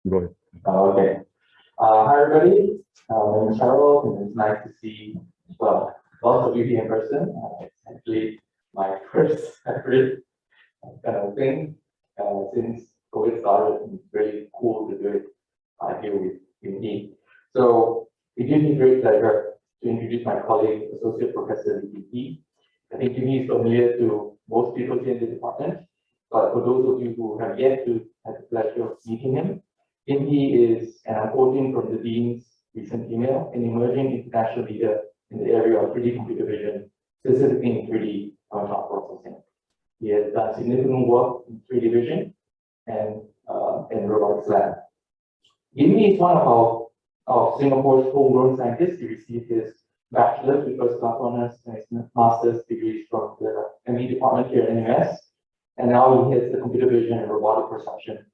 Go ahead. Okay. Hi, everybody. My name is Harold, and it's nice to see, well, lots of you here in person. It's actually my first hybrid thing since COVID started, and it's really cool to do it here with me. So it gives me great pleasure to introduce my colleague, Associate Professor Lee. I think Jimmy is familiar to most people here in the department, but for those of you who have yet to have the pleasure of meeting him, He is, and I'm quoting from the Dean's recent email, an emerging international leader in the area of 3D computer vision, specifically in 3D contrast processing. He has done significant work in 3D vision and robotics lab. Jimmy is one of Singapore's homegrown scientists. He received his bachelor's with first class honors and his master's degrees from the ME department here at NUS. And now he heads the computer vision and robotic perception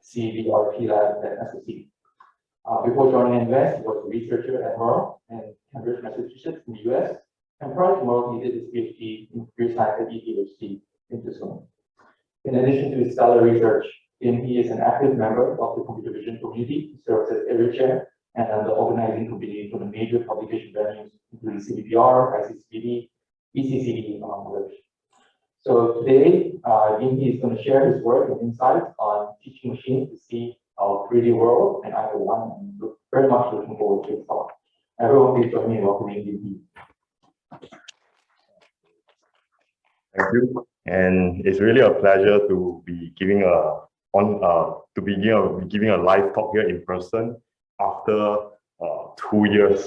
CVRP lab at SOC. Before joining NUS, he was a researcher at Merle and Cambridge, Massachusetts in the US. And prior to Merle, he did his PhD in computer science at ETHC in Tucson. In addition to his stellar research, he is an active member of the computer vision community. He serves as area chair and the organizing committee for the major publication venues, including CVPR, ICCPD, ECCD, among others. So today, Yingyi is going to share his work and insights on teaching machines to see our 3D world, and I, for one, am very much looking forward to his talk. Everyone, please join me in welcoming Yingyi. Thank you, and it's really a pleasure to be giving giving a live talk here in person after 2 years.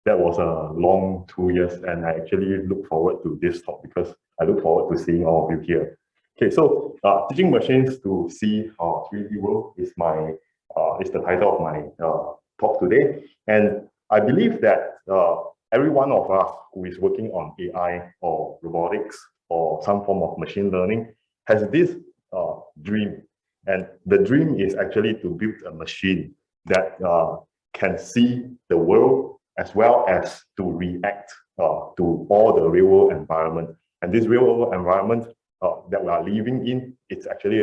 That was a long 2 years, and I actually look forward to this talk because I look forward to seeing all of you here. Okay, so teaching machines to see our 3D world is the title of my talk today, and I believe that every one of us who is working on AI or robotics or some form of machine learning has this dream, and the dream is actually to build a machine that can see the world as well as to react to all the real world environment. And this real world environment that we are living in, it's actually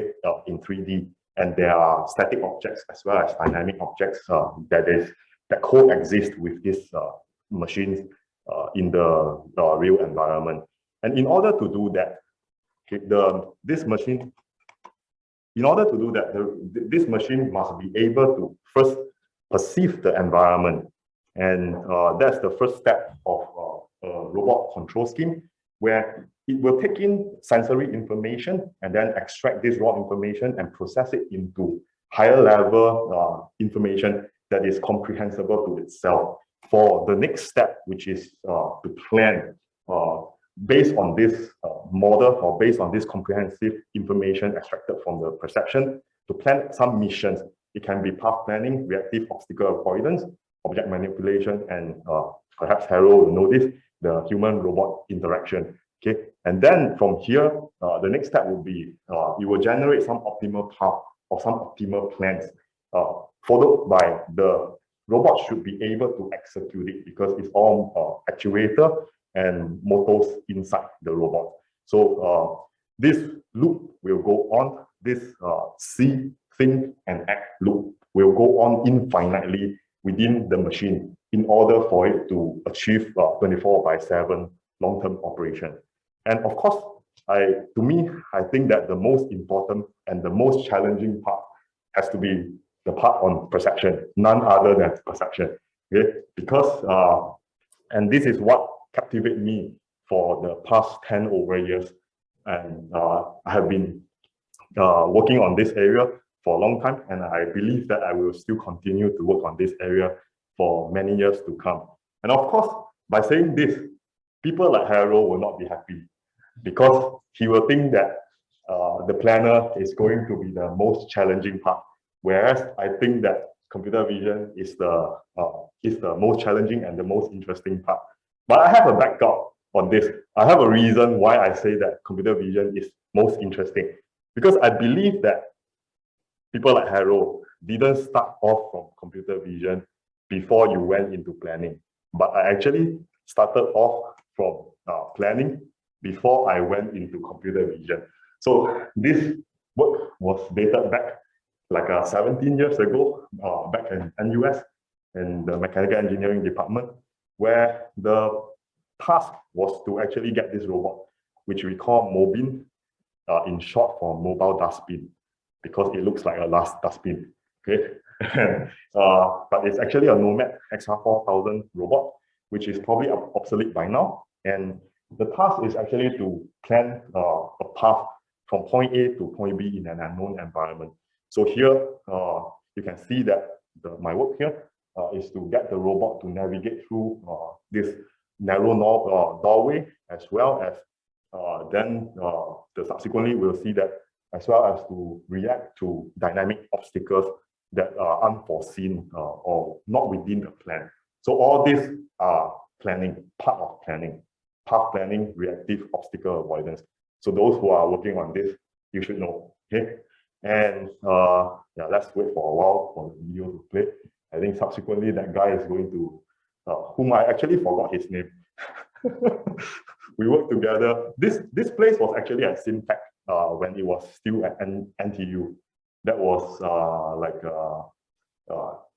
in 3D, and there are static objects as well as dynamic objects that coexist with these machines in the real environment. And in order to do that, this machine must be able to first perceive the environment. And that's the first step of a robot control scheme, where it will take in sensory information and then extract this raw information and process it into higher level information that is comprehensible to itself for the next step, which is to plan based on this model or based on this comprehensive information extracted from the perception to plan some missions. It can be path planning, reactive obstacle avoidance, object manipulation, and perhaps Harold will know this, the human-robot interaction. Okay, and then from here, the next step will be you will generate some optimal path or some optimal plans, followed by the robot should be able to execute it because it's all actuator and motors inside the robot. So this loop will go on. This see, think, and act loop will go on infinitely within the machine in order for it to achieve 24/7 long-term operation. And of course, I think that the most important and the most challenging part has to be the part on perception, none other than perception. Okay, because and this is what captivated me for the past 10 over years, and I have been working on this area for a long time, and I believe that I will still continue to work on this area for many years to come. And of course, by saying this, people like Harold will not be happy because he will think that the planner is going to be the most challenging part, whereas I think that computer vision is the most challenging and the most interesting part. But I have a backup on this. I have a reason why I say that computer vision is most interesting, because I believe that people like Harold didn't start off from computer vision before you went into planning, but I actually started off from planning before I went into computer vision. So this work was dated back like 17 years ago, back in NUS, in the mechanical engineering department, where the task was to actually get this robot, which we call MOBIN, in short for mobile dustbin, because it looks like a last dustbin. Okay, but it's actually a Nomad XR4000 robot, which is probably obsolete by now. And the task is actually to plan a path from point A to point B in an unknown environment. So here, you can see that my work here is to get the robot to navigate through this narrow doorway, as well as subsequently we'll see that, as well as to react to dynamic obstacles that are unforeseen or not within the plan. So all these are planning, part of planning, path planning, reactive obstacle avoidance. So those who are working on this, you should know. Okay, and yeah, let's wait for a while for the video to play. I think subsequently that guy is going to, whom I actually forgot his name. We worked together. This place was actually at Syntec when it was still at NTU. That was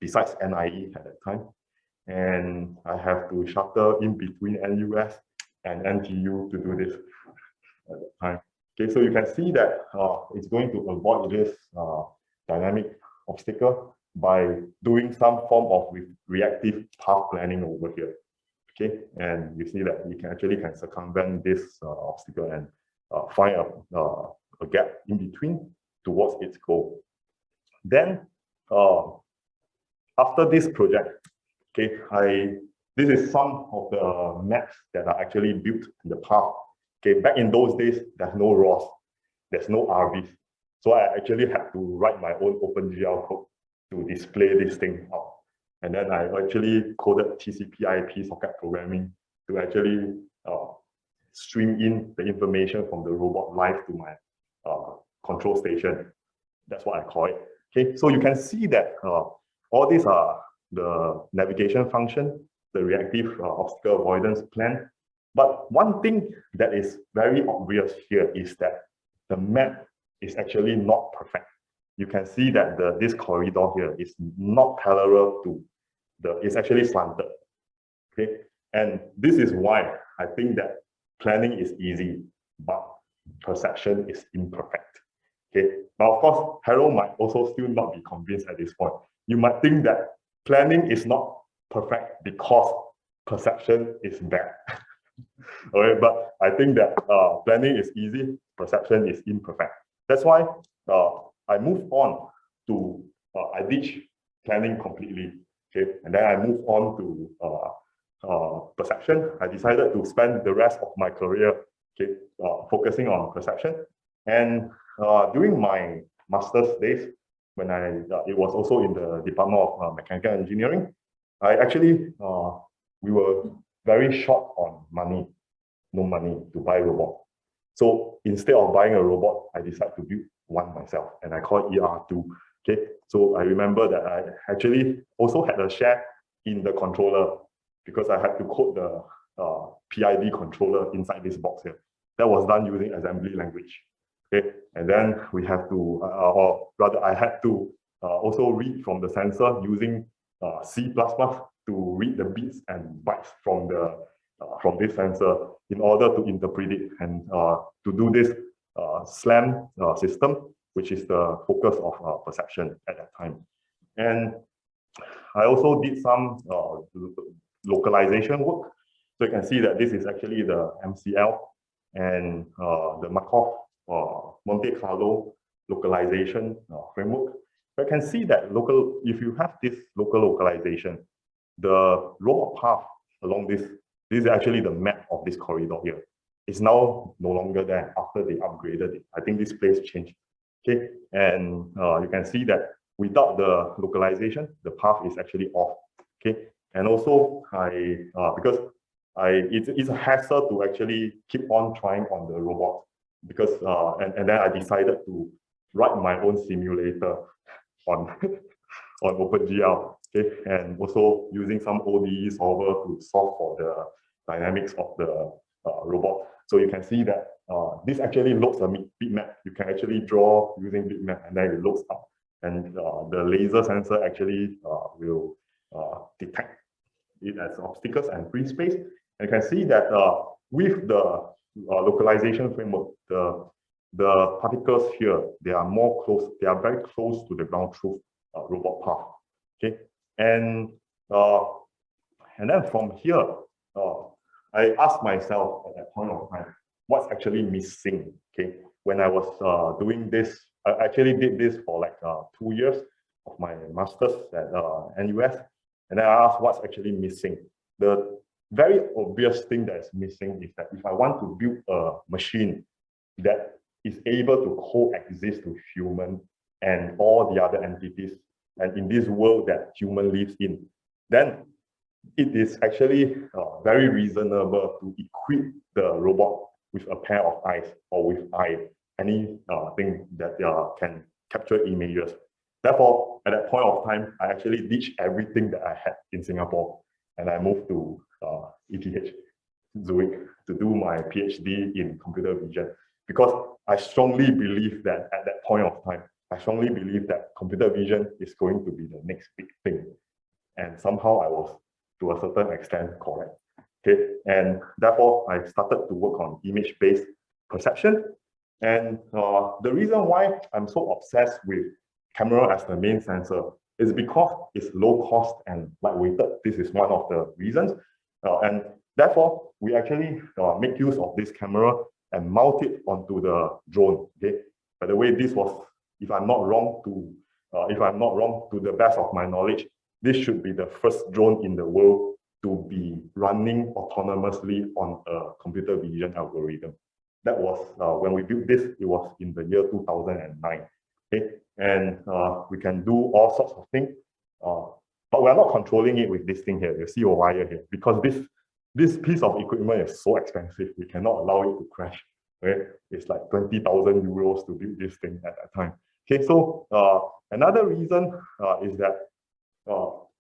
besides NIE at that time. And I have to shuttle in between NUS and NTU to do this at that time. Okay, so you can see that it's going to avoid this dynamic obstacle by doing some form of reactive path planning over here. Okay, and you see that you can actually circumvent this obstacle and find a gap in between towards its goal. Then, after this project, okay, this is some of the maps that are actually built in the path. Okay, back in those days, there's no ROS, there's no RVs. So I actually had to write my own OpenGL code to display this thing out. And then I actually coded TCP/IP socket programming to actually stream in the information from the robot live to my control station. That's what I call it. Okay, so you can see that all these are the navigation function, the reactive obstacle avoidance plan. But one thing that is very obvious here is that the map is actually not perfect. You can see that this corridor here is not parallel to it's actually slanted. Okay, and this is why I think that planning is easy, but perception is imperfect. Okay, now of course, Harold might also still not be convinced at this point. You might think that planning is not perfect because perception is bad. Okay, but I think that planning is easy, perception is imperfect. That's why I move on to, I ditch planning completely. Okay, and then I move on to perception. I decided to spend the rest of my career, okay, focusing on perception. And during my master's days, when it was also in the Department of Mechanical Engineering, I actually, we were very short on money, no money to buy a robot. So instead of buying a robot, I decided to build one myself, and I call it ER2. Okay, so I remember that I actually also had a share in the controller because I had to code the PID controller inside this box here. That was done using assembly language. Okay, and then we have to, or rather, I had to also read from the sensor using C++ to read the bits and bytes from this sensor in order to interpret it and to do this SLAM system, which is the focus of perception at that time. And I also did some localization work. So you can see that this is actually the MCL and the Markov Monte Carlo localization framework. You can see that if you have this local localization, the robot path along this is actually the map of this corridor here. It's now no longer there after they upgraded it. I think this place changed. Okay, and you can see that without the localization, the path is actually off. Okay, and also because it's a hassle to actually keep on trying on the robot because and then I decided to write my own simulator on on OpenGL. Okay, and also using some ODE solver to solve for the dynamics of the robot. So you can see that this actually loads a bitmap. You can actually draw using bitmap and then it loads up and the laser sensor actually will detect it as obstacles and free space. And you can see that with the localization framework, the particles here, they are more close, they are very close to the ground truth robot path. Okay, and then from here, I asked myself at that point of time, what's actually missing? Okay, when I was doing this, I actually did this for like 2 years of my master's at NUS, and then I asked what's actually missing. The very obvious thing that is missing is that if I want to build a machine that is able to coexist with human and all the other entities, and in this world that human lives in, then it is actually very reasonable to equip the robot with a pair of eyes or with anything that can capture images. Therefore, at that point of time, I actually ditched everything that I had in Singapore, and I moved to ETH Zurich to do my PhD in computer vision, because I strongly believe that at that point of time, I strongly believe that computer vision is going to be the next big thing. And somehow I was, to a certain extent, correct. Okay, and therefore I started to work on image-based perception. And the reason why I'm so obsessed with camera as the main sensor is because it's low cost and lightweighted. This is one of the reasons. And therefore, we actually make use of this camera and mount it onto the drone. Okay. By the way, this was, if I'm not wrong, to the best of my knowledge, this should be the first drone in the world to be running autonomously on a computer vision algorithm. That was when we built this. It was in the year 2009. Okay, and we can do all sorts of things, but we're not controlling it with this thing here. You see a wire here, because this piece of equipment is so expensive. We cannot allow it to crash. Okay, it's like 20,000 euros to build this thing at that time. Okay, so another reason is that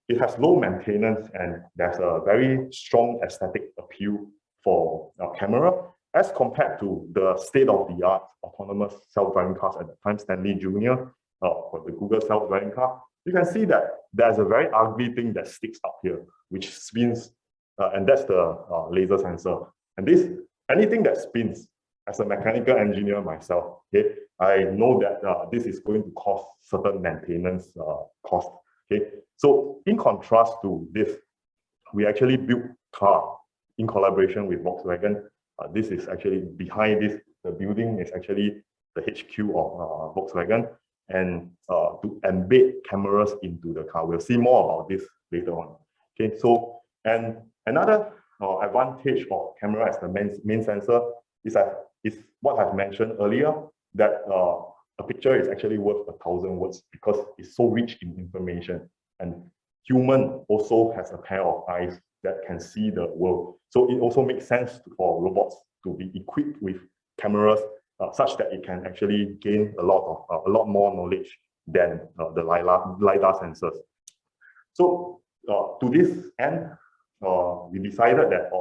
it has low maintenance and there's a very strong aesthetic appeal for camera, as compared to the state-of-the-art autonomous self-driving cars at the time, Stanley Jr., for the Google self-driving car. You can see that there's a very ugly thing that sticks up here, which spins, and that's the laser sensor. And anything that spins, as a mechanical engineer myself, okay, I know that this is going to cost certain maintenance cost. Okay, so in contrast to this, we actually built car in collaboration with Volkswagen. This is actually behind this. The building is actually the HQ of Volkswagen, and to embed cameras into the car. We'll see more about this later on. Okay, so and another advantage of camera as the main sensor is what I've mentioned earlier, that a picture is actually worth 1,000 words because it's so rich in information. And human also has a pair of eyes that can see the world. So it also makes sense for robots to be equipped with cameras such that it can actually gain a lot more knowledge than the LiDAR sensors. So to this end, I decided that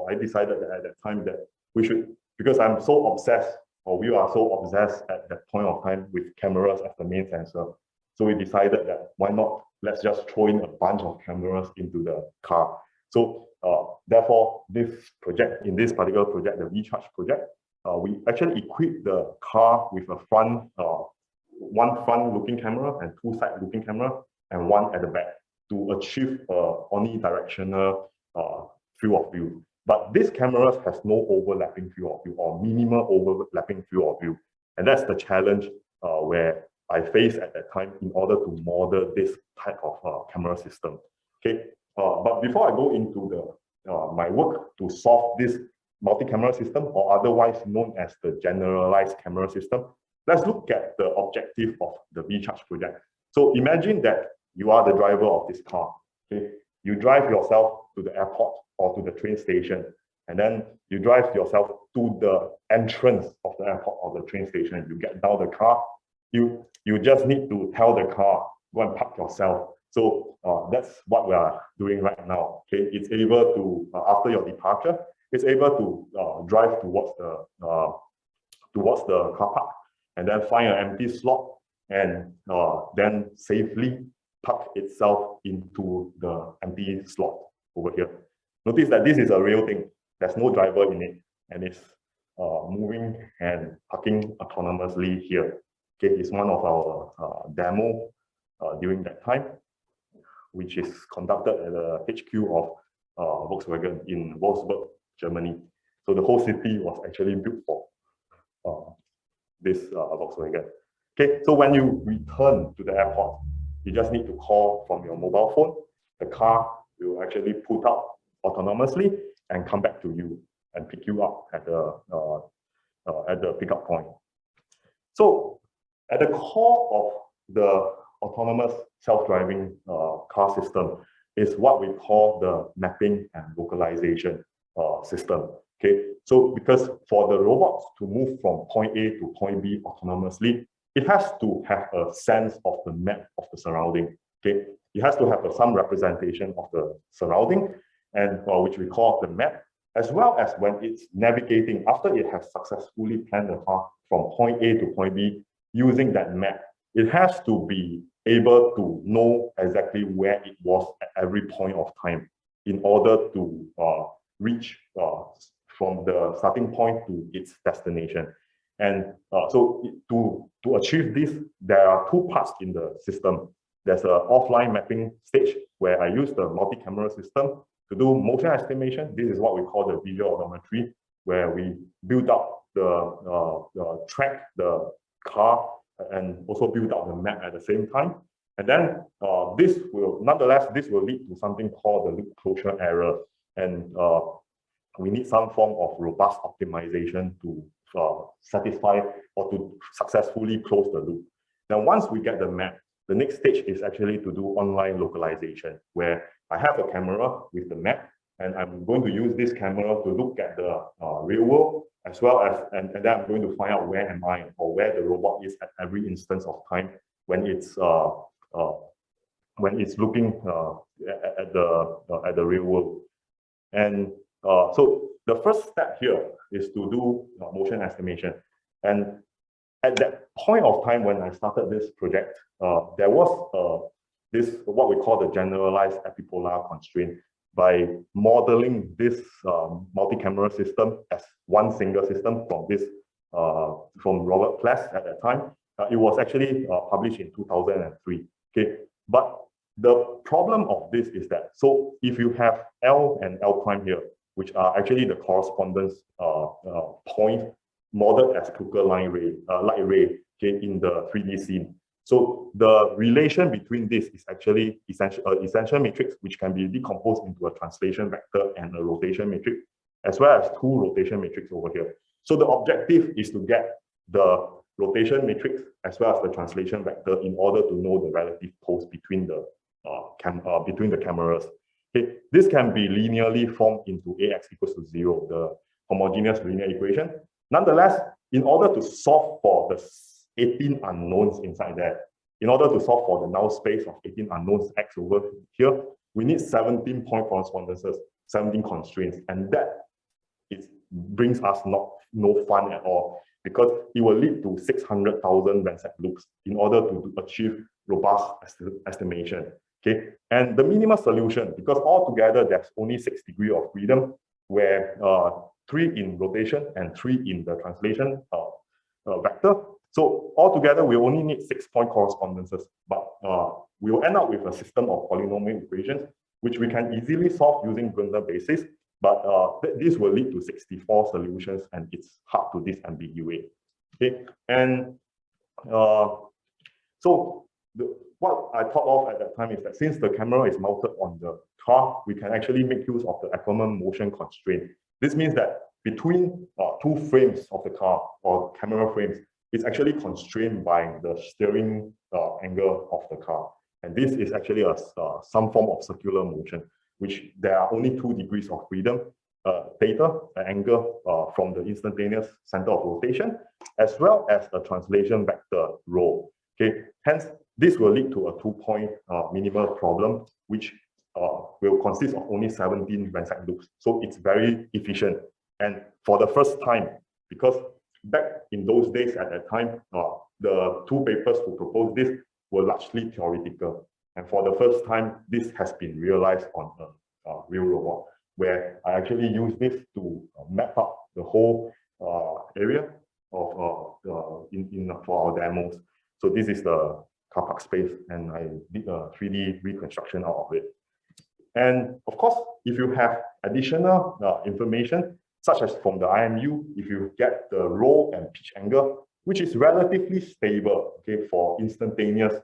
at that time that we should, because I'm so obsessed, or we are so obsessed at that point of time with cameras as the main sensor. So we decided that why not, let's just throw in a bunch of cameras into the car. So therefore, in this particular project, the VCharge project, we actually equipped the car with a one front-looking camera and 2 side-looking camera, and 1 at the back to achieve omnidirectional field of view. But these cameras has no overlapping field of view or minimal overlapping field of view, and that's the challenge where I faced at that time in order to model this type of camera system. Okay, but before I go into my work to solve this multi-camera system, or otherwise known as the generalized camera system, let's look at the objective of the VCharge project. So imagine that you are the driver of this car. Okay, you drive yourself to the airport or to the train station, and then you drive yourself to the entrance of the airport or the train station. You get down the car. You just need to tell the car, go and park yourself. So that's what we are doing right now. Okay, it's able to, after your departure, it's able to drive towards the car park and then find an empty slot and then safely tuck itself into the empty slot over here. Notice that this is a real thing. There's no driver in it, and it's moving and tucking autonomously here. Okay, it's one of our demo during that time, which is conducted at the HQ of Volkswagen in Wolfsburg, Germany. So the whole city was actually built for this Volkswagen. Okay, so when you return to the airport, you just need to call from your mobile phone. The car will actually put up autonomously and come back to you and pick you up at the pickup point. So at the core of the autonomous self-driving car system is what we call the mapping and localization system. Okay, so because for the robots to move from point A to point B autonomously, it has to have a sense of the map of the surrounding. Okay, it has to have some representation of the surrounding, and which we call the map, as well as when it's navigating after it has successfully planned the path from point A to point B using that map. It has to be able to know exactly where it was at every point of time in order to reach from the starting point to its destination. And so to achieve this, there are two parts in the system. There's an offline mapping stage where I use the multi-camera system to do motion estimation. This is what we call the visual odometry, where we build up the track, the car, and also build out the map at the same time. And then this will lead to something called the loop closure error. And we need some form of robust optimization to satisfy or to successfully close the loop. Now, once we get the map, the next stage is actually to do online localization, where I have a camera with the map, and I'm going to use this camera to look at the real world, as well as, and then I'm going to find out where am I, or where the robot is at every instance of time when it's looking at the real world. And so the first step here is to do motion estimation. And at that point of time when I started this project, there was this what we call the generalized epipolar constraint. By modeling this multi-camera system as one single system from this from Robert Pless at that time, it was actually published in 2003. Okay, but the problem of this is that, so if you have L and L prime here, which are actually the correspondence point modeled as Kluger light ray, okay, in the 3D scene. So the relation between this is actually essential matrix, which can be decomposed into a translation vector and a rotation matrix, as well as two rotation matrix over here. So the objective is to get the rotation matrix as well as the translation vector in order to know the relative pose between the cameras. Okay, this can be linearly formed into AX equals to 0, the homogeneous linear equation. Nonetheless, in order to solve for the 18 unknowns inside there, in order to solve for the null space of 18 unknowns X over here, we need 17 point correspondences, 17 constraints, and that brings us no fun at all, because it will lead to 600,000 Ransack loops in order to achieve robust estimation. Okay, and the minimal solution, because altogether there's only 6 degrees of freedom, where 3 in rotation and 3 in the translation vector. So altogether, we only need 6 point correspondences, but we will end up with a system of polynomial equations, which we can easily solve using Grundler basis. But this will lead to 64 solutions, and it's hard to disambiguate. Okay, and what I thought of at that time is that since the camera is mounted on the car, we can actually make use of the Aquaman motion constraint. This means that between 2 frames of the car or camera frames, it's actually constrained by the steering angle of the car. And this is actually some form of circular motion, which there are only 2 degrees of freedom, theta, the angle from the instantaneous center of rotation, as well as a translation vector rho. Okay, hence this will lead to a 2-point minimal problem, which will consist of only 17 Ransack loops. So it's very efficient. And for the first time, because back in those days at that time, the two papers who proposed this were largely theoretical. And for the first time, this has been realized on a real robot, where I actually use this to map out the whole area of for our demos. So this is the car park space, and I did a 3D reconstruction out of it. And of course, if you have additional information, such as from the IMU, if you get the roll and pitch angle, which is relatively stable, okay, for instantaneous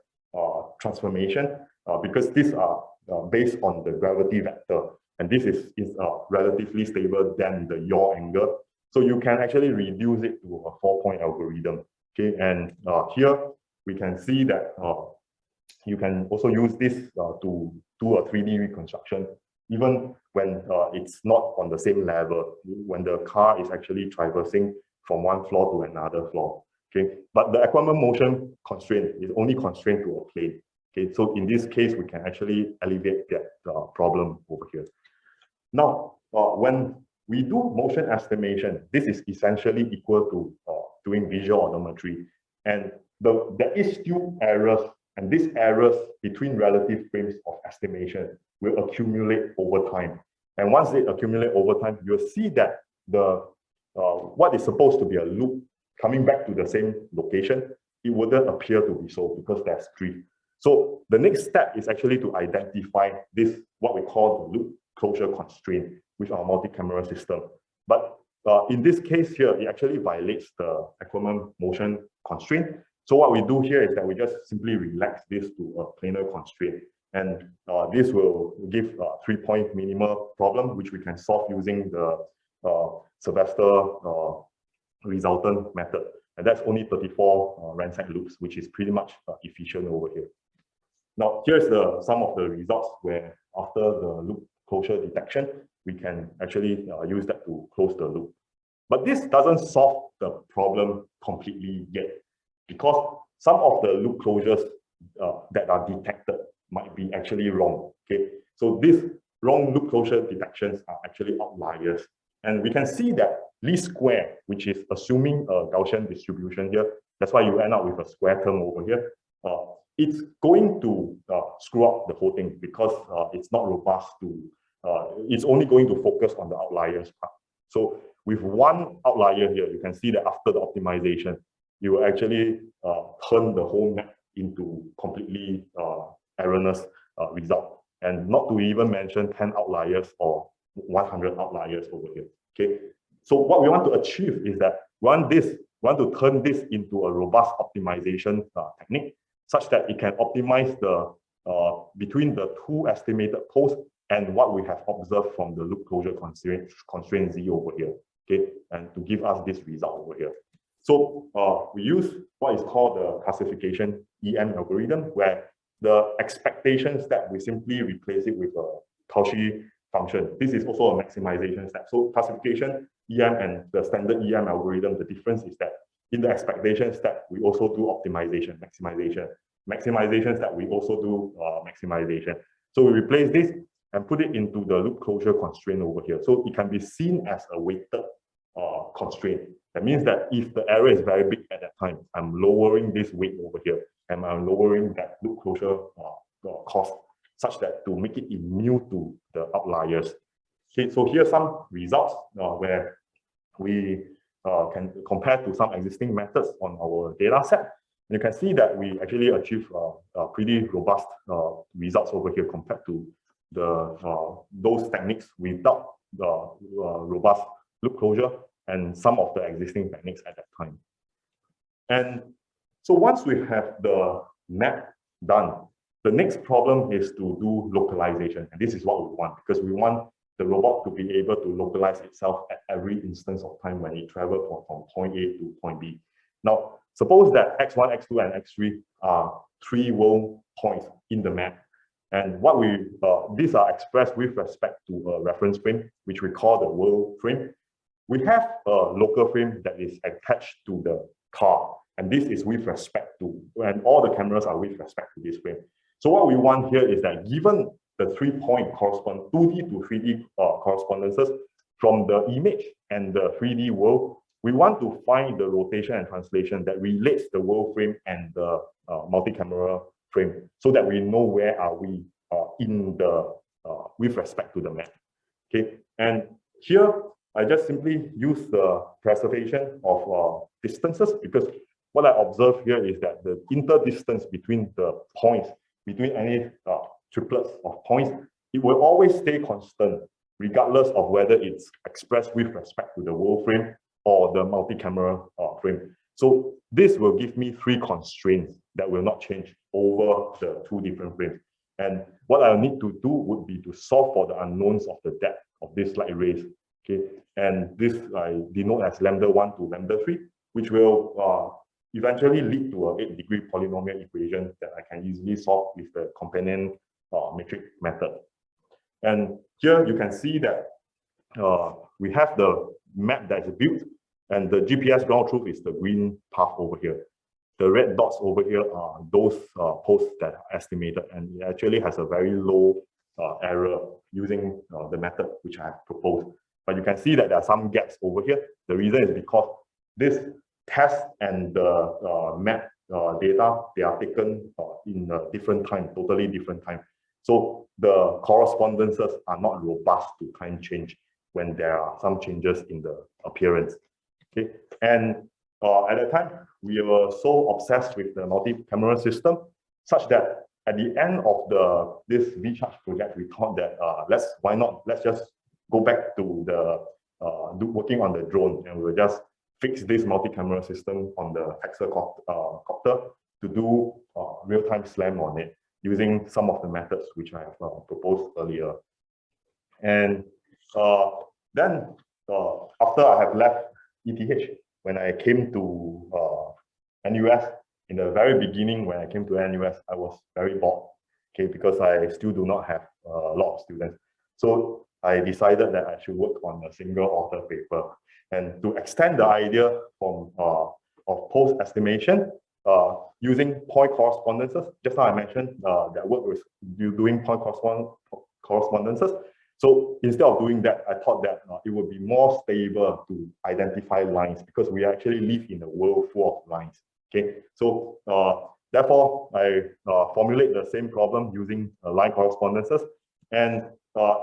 transformation, because these are based on the gravity vector, and this is relatively stable than the yaw angle. So you can actually reduce it to a 4-point algorithm, okay? And here we can see that you can also use this to do a 3D reconstruction, even when it's not on the same level, when the car is actually traversing from one floor to another floor. Okay, but the Aquaman motion constraint is only constrained to a plane. Okay, so in this case, we can actually alleviate that problem over here. Now, when we do motion estimation, this is essentially equal to doing visual odometry, and there is still errors, and these errors between relative frames of estimation will accumulate over time. And once they accumulate over time, you'll see that the what is supposed to be a loop coming back to the same location, it wouldn't appear to be so because there's tree. So the next step is actually to identify this, what we call the loop closure constraint with our multi-camera system. But in this case here, it actually violates the Aquaman motion constraint. So what we do here is that we just simply relax this to a planar constraint. And this will give a 3-point minimal problem, which we can solve using the Sylvester resultant method. And that's only 34 ransack loops, which is pretty much efficient over here. Now, here's some of the results where after the loop closure detection, we can actually use that to close the loop. But this doesn't solve the problem completely yet, because some of the loop closures that are detected might be actually wrong. Okay, so these wrong loop closure detections are actually outliers. And we can see that least square, which is assuming a Gaussian distribution here, that's why you end up with a square term over here. It's going to screw up the whole thing because it's not robust to, it's only going to focus on the outliers part. So with one outlier here, you can see that after the optimization, you will actually turn the whole map into completely erroneous result. And not to even mention 10 outliers or 100 outliers over here. Okay, so what we want to achieve is that we want to turn this into a robust optimization technique, such that it can optimize the between the two estimated posts and what we have observed from the loop closure constraint Z over here. Okay, and to give us this result over here. So we use what is called the classification EM algorithm, where the expectation step, we simply replace it with a Cauchy function. This is also a maximization step. So classification EM and the standard EM algorithm, the difference is that in the expectation step, we also do optimization, maximization. Maximization step, we also do maximization. So we replace this and put it into the loop closure constraint over here. So it can be seen as a weighted constraint. That means that if the error is very big at that time, I'm lowering this weight over here, and I'm lowering that loop closure cost, such that to make it immune to the outliers. Okay, so here's some results where we can compare to some existing methods on our data set. You can see that we actually achieve pretty robust results over here compared to the those techniques without the robust loop closure and some of the existing techniques at that time. And so once we have the map done, the next problem is to do localization. And this is what we want, because we want the robot to be able to localize itself at every instance of time when it travels from point A to point B. Now, suppose that x1, x2, and x3 are 3 world points in the map. And what these are expressed with respect to a reference frame, which we call the world frame. We have a local frame that is attached to the car. And this is with respect to, and all the cameras are with respect to this frame. So what we want here is that given the 3-point correspond 2D to 3D correspondences from the image and the 3D world, we want to find the rotation and translation that relates the world frame and the multi-camera frame, so that we know where are we in the with respect to the map. Okay, and here I just simply use the preservation of distances, because what I observe here is that the interdistance between the points, between any triplets of points, it will always stay constant, regardless of whether it's expressed with respect to the world frame or the multi-camera frame. So this will give me 3 constraints that will not change over the 2 different frames. And what I need to do would be to solve for the unknowns of the depth of this light rays. Okay, and this I denote as lambda1 to lambda3, which will eventually lead to a 8-degree polynomial equation that I can easily solve with the companion metric method. And here you can see that we have the map that is built, and the GPS ground truth is the green path over here. The red dots over here are those posts that are estimated, and it actually has a very low error using the method which I have proposed. But you can see that there are some gaps over here. The reason is because this test and the map data, they are taken in a different time, totally different time. So the correspondences are not robust to time change when there are some changes in the appearance. Okay, and at that time, we were so obsessed with the multi-camera system, such that at the end of this V-Charge project, we thought that let's just go back to the working on the drone, and we'll just fix this multi-camera system on the hexacopter to do real-time SLAM on it, using some of the methods which I have proposed earlier. And then after I have left ETH, when I came to NUS, in the very beginning, when I came to NUS, I was very bored, okay, because I still do not have a lot of students. So I decided that I should work on a single author paper. And to extend the idea from of post estimation using point correspondences, just now I mentioned that work with doing point correspondences. So instead of doing that, I thought that it would be more stable to identify lines, because we actually live in a world full of lines. Okay, so therefore I formulate the same problem using line correspondences, and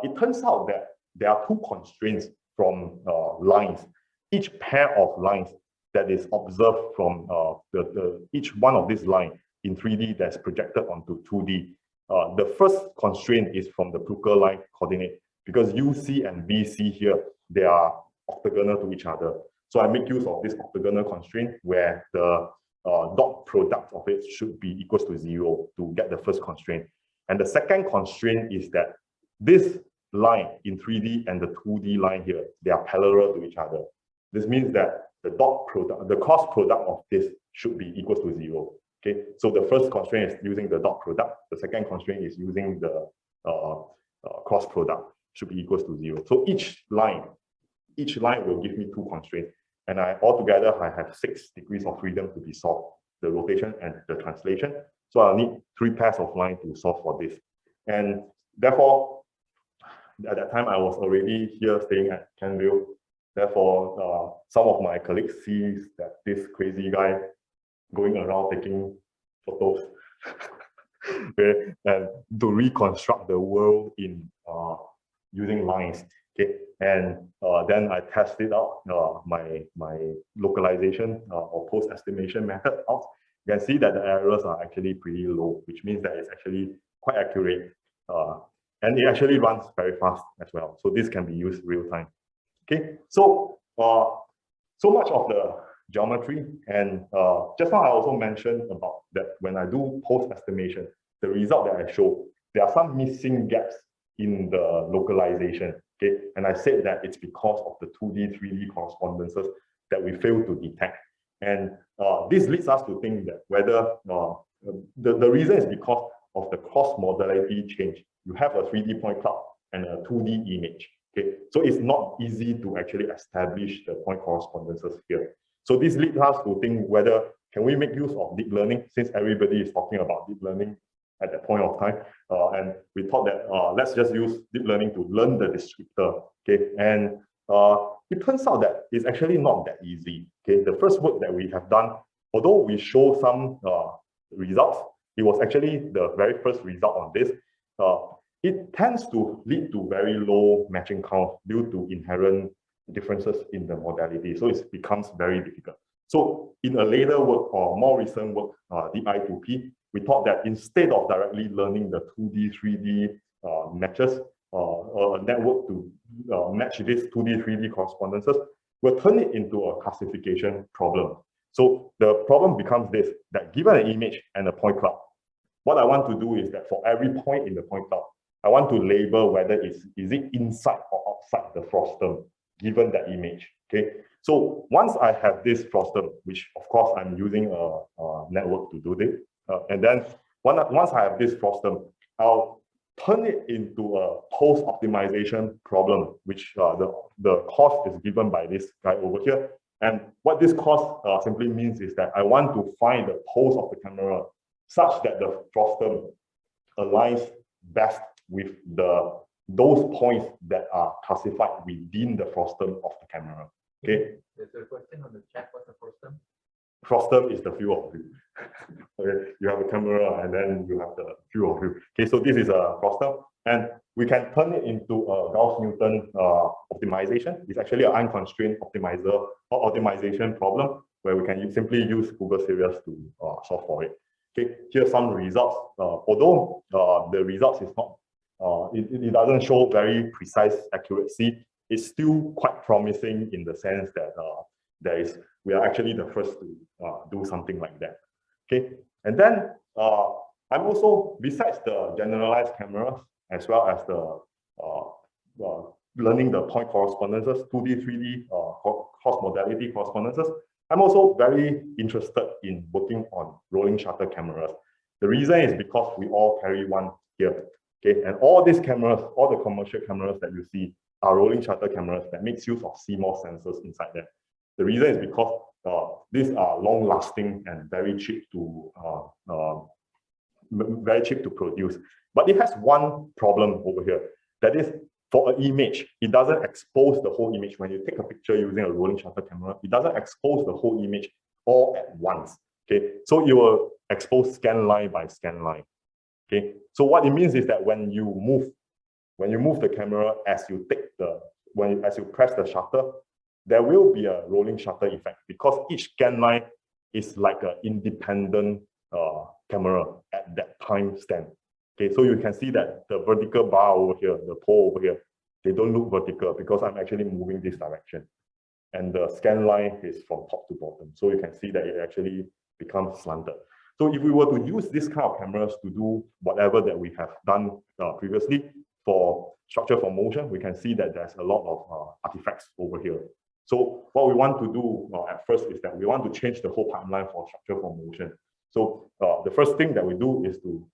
it turns out that there are 2 constraints from lines. Each pair of lines that is observed from each one of these lines in 3D that's projected onto 2D. The first constraint is from the Bruker line coordinate, because UC and BC here, they are orthogonal to each other. So I make use of this orthogonal constraint where the dot product of it should be equals to 0 to get the first constraint. And the second constraint is that this line in 3D and the 2D line here, they are parallel to each other. This means that the dot product, the cross product of this should be equals to 0. Okay, so the first constraint is using the dot product. The second constraint is using the cross product, should be equals to 0. So each line will give me 2 constraints. And altogether, I have 6 degrees of freedom to be solved, the rotation and the translation. So I'll need 3 pairs of lines to solve for this. And therefore, at that time, I was already here staying at Canville. Therefore, some of my colleagues see that this crazy guy going around taking photos okay, and to reconstruct the world in using lines. Okay, and then I tested out my localization or post estimation method out. You can see that the errors are actually pretty low, which means that it's actually quite accurate, and it actually runs very fast as well. So this can be used real time. Okay, so so much of the geometry, and just now I also mentioned about that when I do post estimation, the result that I show, there are some missing gaps in the localization. Okay, and I said that it's because of the 2D, 3D correspondences that we fail to detect. And this leads us to think that whether the reason is because of the cross modality change. You have a 3D point cloud and a 2D image. Okay, so it's not easy to actually establish the point correspondences here. So this leads us to think whether can we make use of deep learning, since everybody is talking about deep learning at that point of time, and we thought that let's just use deep learning to learn the descriptor. Okay, and it turns out that it's actually not that easy. Okay, the first work that we have done, although we show some results, it was actually the very first result on this. It tends to lead to very low matching count due to inherent differences in the modality. So it becomes very difficult. So in a later work or more recent work, DI2P, we thought that instead of directly learning the 2D, 3D matches, a network to match these 2D, 3D correspondences, we'll turn it into a classification problem. So the problem becomes this, that given an image and a point cloud, what I want to do is that for every point in the point cloud, I want to label whether is it inside or outside the frostum, given that image. Okay. So once I have this frostum, which of course I'm using a network to do this, and then once I have this frostum, I'll turn it into a post-optimization problem, which the cost is given by this guy over here. And what this cost simply means is that I want to find the pose of the camera such that the frostum aligns best with those points that are classified within the frostum of the camera. Okay. There's a question on the chat. What's the frostum? Frostum is the field of view. Okay, you have a camera and then you have the field of view. Okay, so this is a frostum, and we can turn it into a Gauss-Newton optimization. It's actually an unconstrained optimizer or optimization problem where we can simply use Google series to solve for it. Okay, here's some results. Although the results is not, it doesn't show very precise accuracy, it's still quite promising in the sense that we are actually the first to do something like that. Okay, and then I'm also, besides the generalized cameras, as well as the learning the point correspondences, 2D, 3D cross modality correspondences, I'm also very interested in working on rolling shutter cameras. The reason is because we all carry one here. Okay, and all these cameras, all the commercial cameras that you see are rolling shutter cameras that makes use of CMOS sensors inside them. The reason is because these are long-lasting and very cheap to produce. But it has one problem over here. That is, for an image, it doesn't expose the whole image. When you take a picture using a rolling shutter camera, it doesn't expose the whole image all at once. Okay, so it will expose scan line by scan line. Okay, so what it means is that when you move the camera as you press the shutter, there will be a rolling shutter effect because each scan line is like an independent camera at that time stamp. Okay, so you can see that the vertical bar over here, the pole over here, they don't look vertical because I'm actually moving this direction. And the scan line is from top to bottom. So you can see that it actually becomes slanted. So if we were to use this kind of cameras to do whatever that we have done previously for structure for motion, we can see that there's a lot of artifacts over here. So what we want to do at first is that we want to change the whole pipeline for structure for motion. So the first thing that we do is to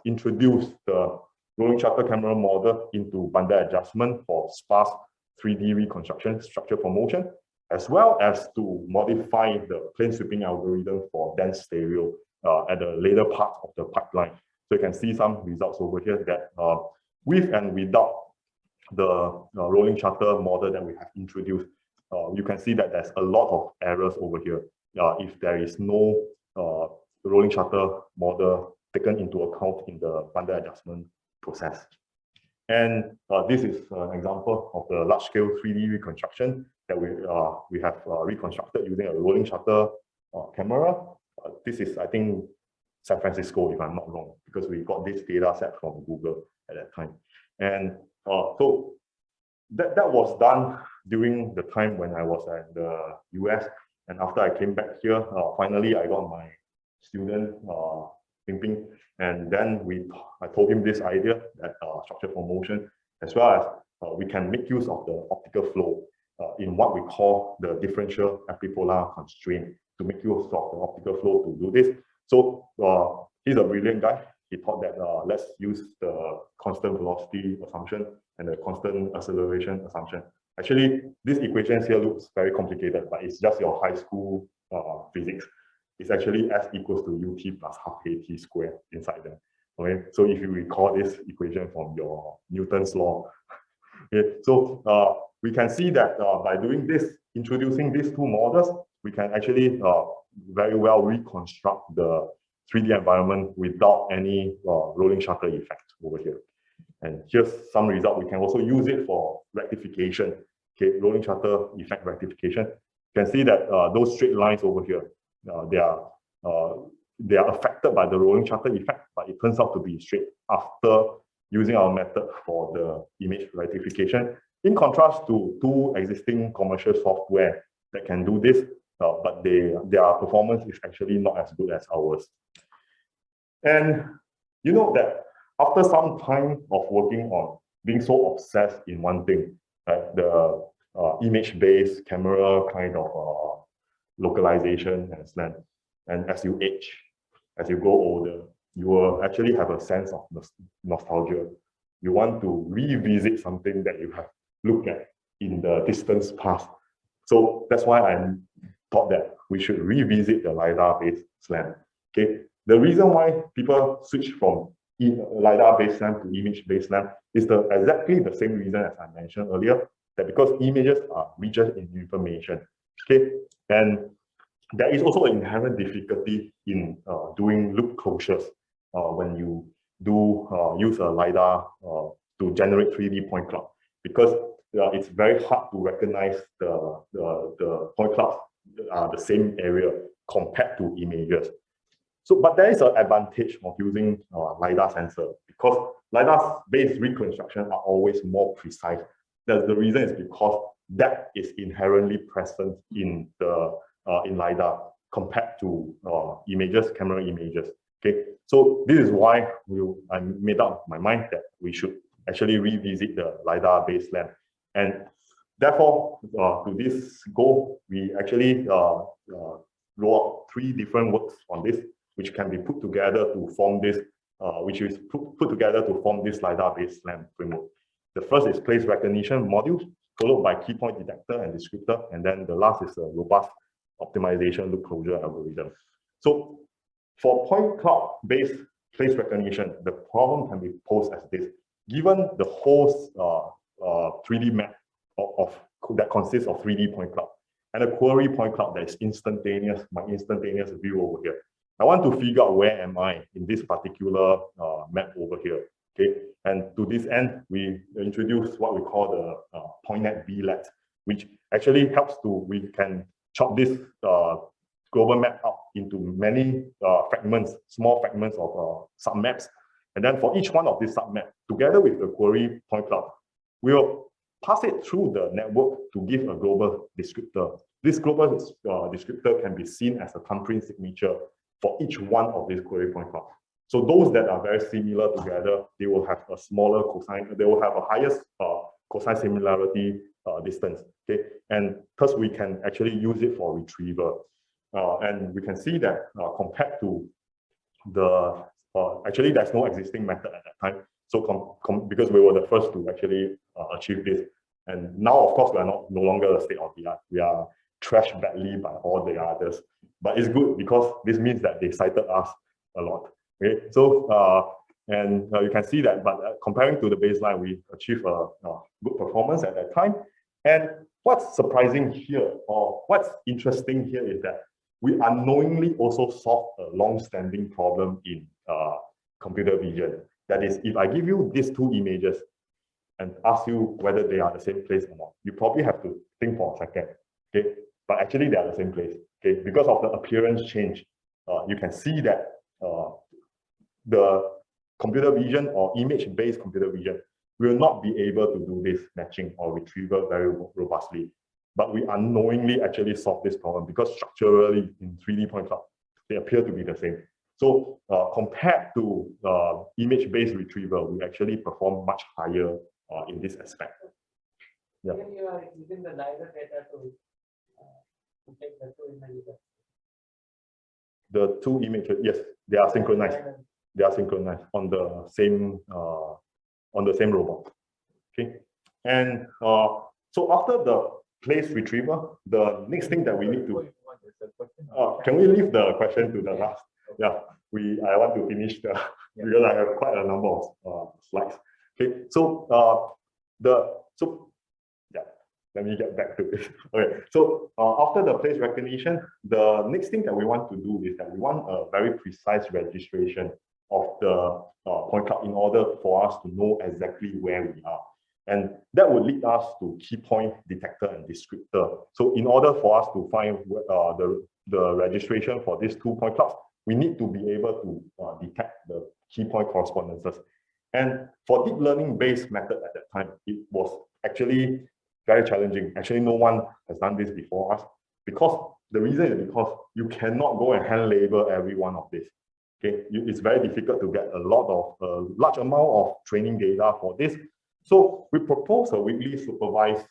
introduce the rolling shutter camera model into bundle adjustment for sparse 3D reconstruction structure for motion, as well as to modify the plane sweeping algorithm for dense stereo at the later part of the pipeline. So you can see some results over here that with and without the rolling shutter model that we have introduced, you can see that there's a lot of errors over here if there is no rolling shutter model taken into account in the bundle adjustment process. And this is an example of the large-scale 3D reconstruction that we have reconstructed using a rolling shutter camera. This is, I think, San Francisco, if I'm not wrong, because we got this data set from Google at that time. And so that was done during the time when I was at the US. And after I came back here, finally, I got my student, Ping, and then I told him this idea that structure for motion, as well as we can make use of the optical flow in what we call the differential epipolar constraint to make use of the optical flow to do this. So he's a brilliant guy. He thought that let's use the constant velocity assumption and the constant acceleration assumption. Actually, these equations here looks very complicated, but it's just your high school physics. It's actually S equals to UT plus half KT squared inside there. Okay, so if you recall this equation from your Newton's law, okay, so we can see that by doing this, introducing these two models, we can actually very well reconstruct the 3D environment without any rolling shutter effect over here. And here's some result. We can also use it for rectification. Okay, rolling shutter effect rectification. You can see that those straight lines over here, they are affected by the rolling shutter effect, but it turns out to be straight after using our method for the image rectification. In contrast to two existing commercial software that can do this, but their performance is actually not as good as ours. And you know that after some time of working on being so obsessed in one thing, right, the image-based camera kind of localization and slant, and as you age, as you grow older, you will actually have a sense of nostalgia. You want to revisit something that you have looked at in the distant past. So that's why I thought that we should revisit the LiDAR-based slant. Okay, the reason why people switch from LiDAR-based slant to image-based slant is exactly the same reason as I mentioned earlier, that because images are richer in information. Okay, and there is also an inherent difficulty in doing loop closures when you do use a LiDAR to generate 3D point cloud, because it's very hard to recognize the point clouds the same area compared to images. So, but there is an advantage of using LiDAR sensor, because LiDAR-based reconstruction are always more precise. The reason is because that is inherently present in LiDAR compared to images, camera images. Okay, so this is why I made up my mind that we should actually revisit the LiDAR-based lens. And therefore, to this goal, we actually roll out 3 different works on this, which can be put together to form this, put together to form this LiDAR-based lens framework. The first is place recognition module, followed by key point detector and descriptor, and then the last is a robust optimization loop closure algorithm. So for point cloud-based place recognition, the problem can be posed as this. Given the whole 3D map that consists of 3D point cloud and a query point cloud that is instantaneous, my instantaneous view over here, I want to figure out where am I in this particular map over here. Okay, and to this end, we introduce what we call the PointNet VLET, which actually helps we can chop this global map up into many fragments, small fragments of submaps. And then for each one of these submaps, together with the query point cloud, we will pass it through the network to give a global descriptor. This global descriptor can be seen as a thumbprint signature for each one of these query point clouds. So those that are very similar together, they will have a smaller cosine, they will have a highest cosine similarity distance. Okay, and thus we can actually use it for retrieval. And we can see that compared to the, actually there's no existing method at that time. So because we were the first to actually achieve this. And now, of course, we are no longer a state of the art. We are trashed badly by all the others. But it's good because this means that they cited us a lot. Okay, so you can see that, but comparing to the baseline, we achieved a good performance at that time. And what's surprising here, or what's interesting here, is that we unknowingly also solved a long-standing problem in computer vision. That is, if I give you these 2 images and ask you whether they are the same place or not, you probably have to think for a second. Okay, but actually they are the same place. Okay, because of the appearance change, you can see that the computer vision or image-based computer vision will not be able to do this matching or retrieval very robustly. But we unknowingly actually solve this problem because structurally in 3D point cloud, they appear to be the same. So compared to image-based retrieval, we actually perform much higher in this aspect. Yeah. When you are using the LiDAR data to take the 2 images. The 2 images, yes, they are synchronized. They are synchronized on the same robot. Okay, and so after the place retrieval, the next thing that we need to can we leave the question to the last? Yeah, I want to finish because I have quite a number of slides. Okay, so let me get back to this. Okay, so after the place recognition, the next thing that we want to do is that we want a very precise registration of the point cloud in order for us to know exactly where we are. And that would lead us to key point detector and descriptor. So in order for us to find the registration for these 2 point clouds, we need to be able to detect the key point correspondences. And for deep learning based method at that time, it was actually very challenging. Actually, no one has done this before us, because the reason is because you cannot go and hand label every one of this. Okay, it's very difficult to get a large amount of training data for this. So we propose a weakly supervised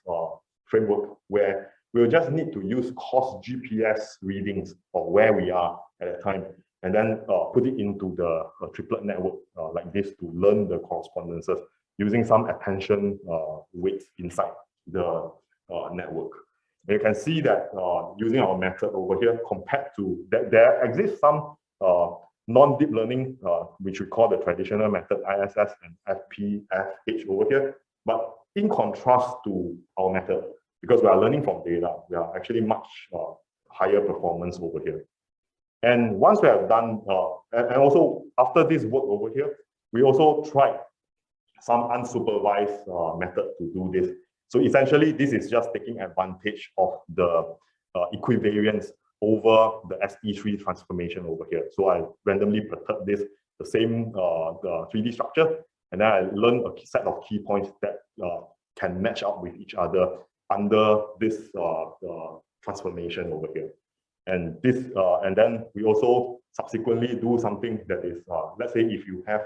framework where we'll just need to use coarse GPS readings of where we are at that time, and then put it into the triplet network like this to learn the correspondences using some attention weights inside the network. And you can see that using our method over here, compared to that, there exists some non-deep learning, which we call the traditional method, ISS and FPFH over here. But in contrast to our method, because we are learning from data, we are actually much higher performance over here. And once we have done, and also after this work over here, we also tried some unsupervised method to do this. So essentially, this is just taking advantage of the equivariance over the ST3 transformation over here. So I randomly perturb this, the same the 3D structure, and then I learn a set of key points that can match up with each other under this transformation over here. And this, and then we also subsequently do something that is, let's say if you have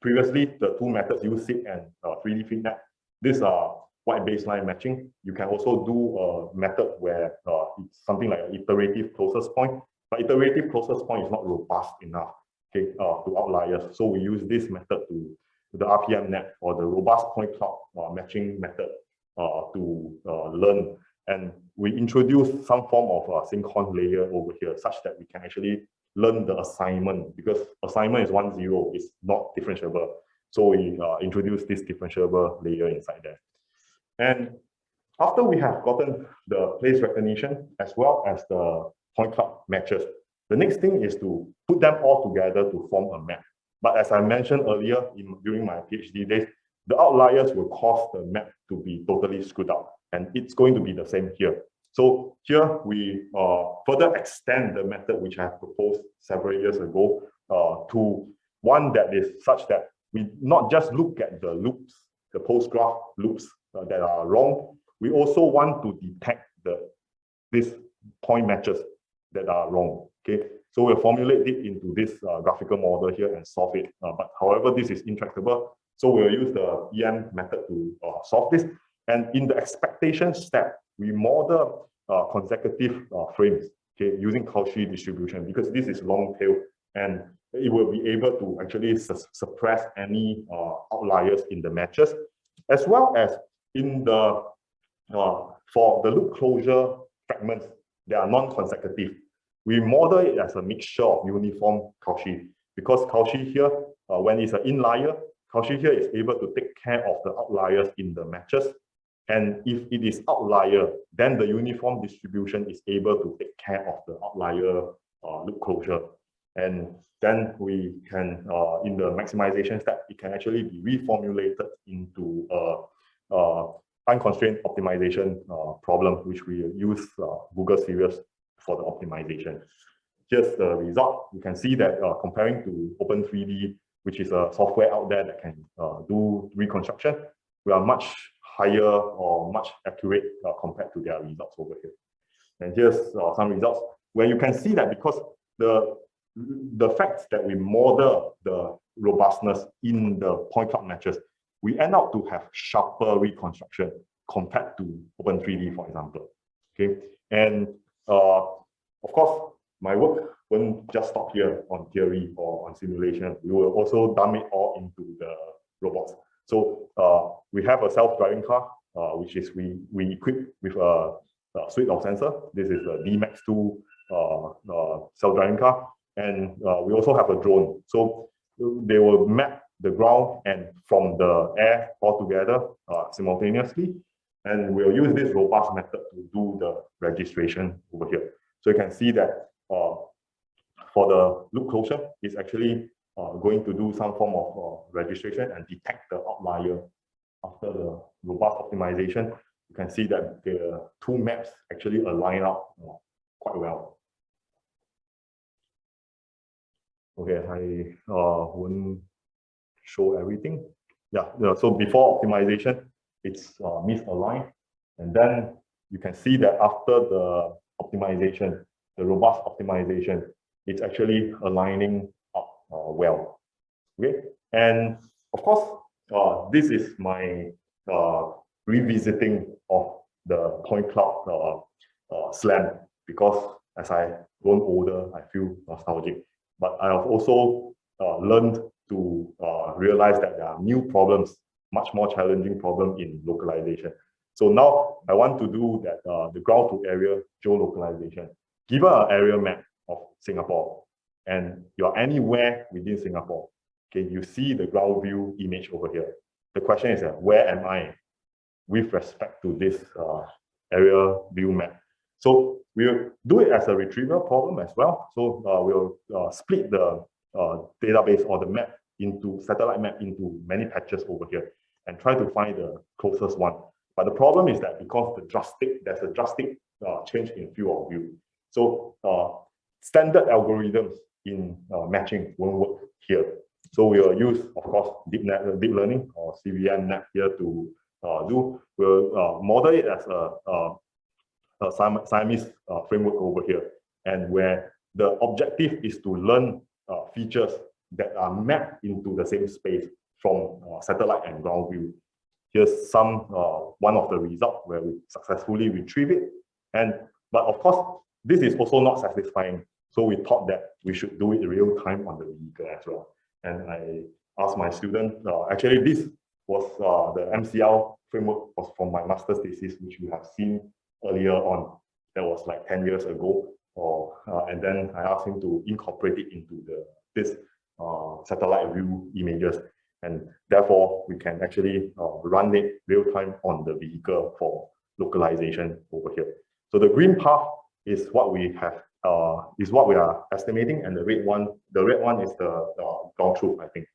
previously the 2 methods use SIG and 3D FitNet, these are white baseline matching. You can also do a method where it's something like an iterative closest point, but iterative closest point is not robust enough, okay, to outliers. So we use this method to the RPMNet, or the robust point cloud matching method, to learn. And we introduce some form of syncon layer over here, such that we can actually learn the assignment, because assignment is 1, 0, it's not differentiable. So we introduce this differentiable layer inside there. And after we have gotten the place recognition as well as the point cloud matches, the next thing is to put them all together to form a map. But as I mentioned earlier during my PhD days, the outliers will cause the map to be totally screwed up, and it's going to be the same here. So here we further extend the method which I have proposed several years ago to one that is such that we not just look at the loops, the post-graph loops that are wrong, we also want to detect these point matches that are wrong. Okay, so we'll formulate it into this graphical model here and solve it. But however, this is intractable, so we'll use the EM method to solve this. And in the expectation step, we model consecutive frames, okay, using Cauchy distribution, because this is long tail and it will be able to actually suppress any outliers in the matches, as well as in the for the loop closure fragments that are non-consecutive. We model it as a mixture of uniform Cauchy, because Cauchy here, when it's an inlier, Cauchy here is able to take care of the outliers in the matches. And if it is outlier, then the uniform distribution is able to take care of the outlier loop closure. And then we can, in the maximization step, it can actually be reformulated into a unconstrained optimization problem, which we use Google Series for the optimization. Here's the result. You can see that comparing to Open3D, which is a software out there that can do reconstruction, we are much higher or much accurate compared to their results over here. And here's some results where you can see that because the fact that we model the robustness in the point cloud matches, we end up to have sharper reconstruction compared to Open3D, for example. Okay, and of course, my work won't just stop here on theory or on simulation. We will also dump it all into the robots. So we have a self-driving car, which is we equip with a suite of sensor. This is a DMAX2 self-driving car, and we also have a drone. So they will map the ground and from the air all together simultaneously. And we'll use this robust method to do the registration over here. So you can see that for the loop closure, it's actually going to do some form of registration and detect the outlier. After the robust optimization, you can see that the two maps actually align up quite well. Okay, I won't show everything. Yeah, so before optimization, it's misaligned. And then you can see that after the optimization, the robust optimization, it's actually aligning up well. Okay, and of course, this is my revisiting of the point cloud slam, because as I grown older, I feel nostalgic. But I have also learned to realize that there are new problems, much more challenging problem in localization. So now I want to do that the ground to area geolocalization. Given an area map of Singapore, and you're anywhere within Singapore, okay, you see the ground view image over here. The question is that where am I with respect to this area view map? So we'll do it as a retrieval problem as well. So we'll split the database or the map into satellite map into many patches over here and try to find the closest one. But the problem is that because there's a drastic change in field of view. So standard algorithms in matching won't work here. So we'll use, of course, deep learning or CVNet here to do. We'll model it as a Siamese framework over here, and where the objective is to learn features that are mapped into the same space from satellite and ground view. Here's some one of the results where we successfully retrieve it. But of course, this is also not satisfying. So we thought that we should do it in real time on the vehicle as well. And I asked my student, actually this was the MCL framework was from my master's thesis, which you have seen earlier on. That was like 10 years ago. And then I asked him to incorporate it into this satellite view images. And therefore, we can actually run it real time on the vehicle for localization over here. So the green path is what we have, is what we are estimating, and the red one is the ground truth, I think.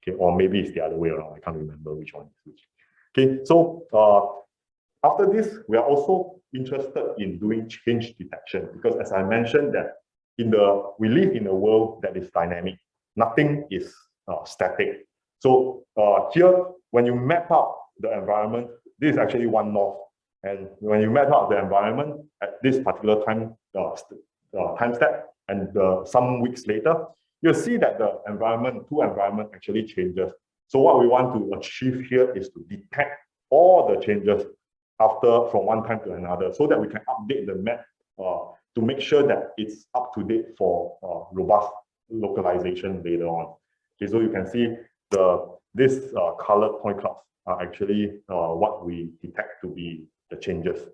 Okay, or maybe it's the other way around. I can't remember which one is which. Okay, so after this, we are also interested in doing change detection, because as I mentioned that we live in a world that is dynamic. Nothing is static. So here, when you map out the environment, this is actually one north. And when you map out the environment at this particular time step, and some weeks later, you'll see that the two environment actually changes. So what we want to achieve here is to detect all the changes from one time to another, so that we can update the map to make sure that it's up to date for robust localization later on. Okay, so you can see this colored point clouds are actually what we detect to be the changes.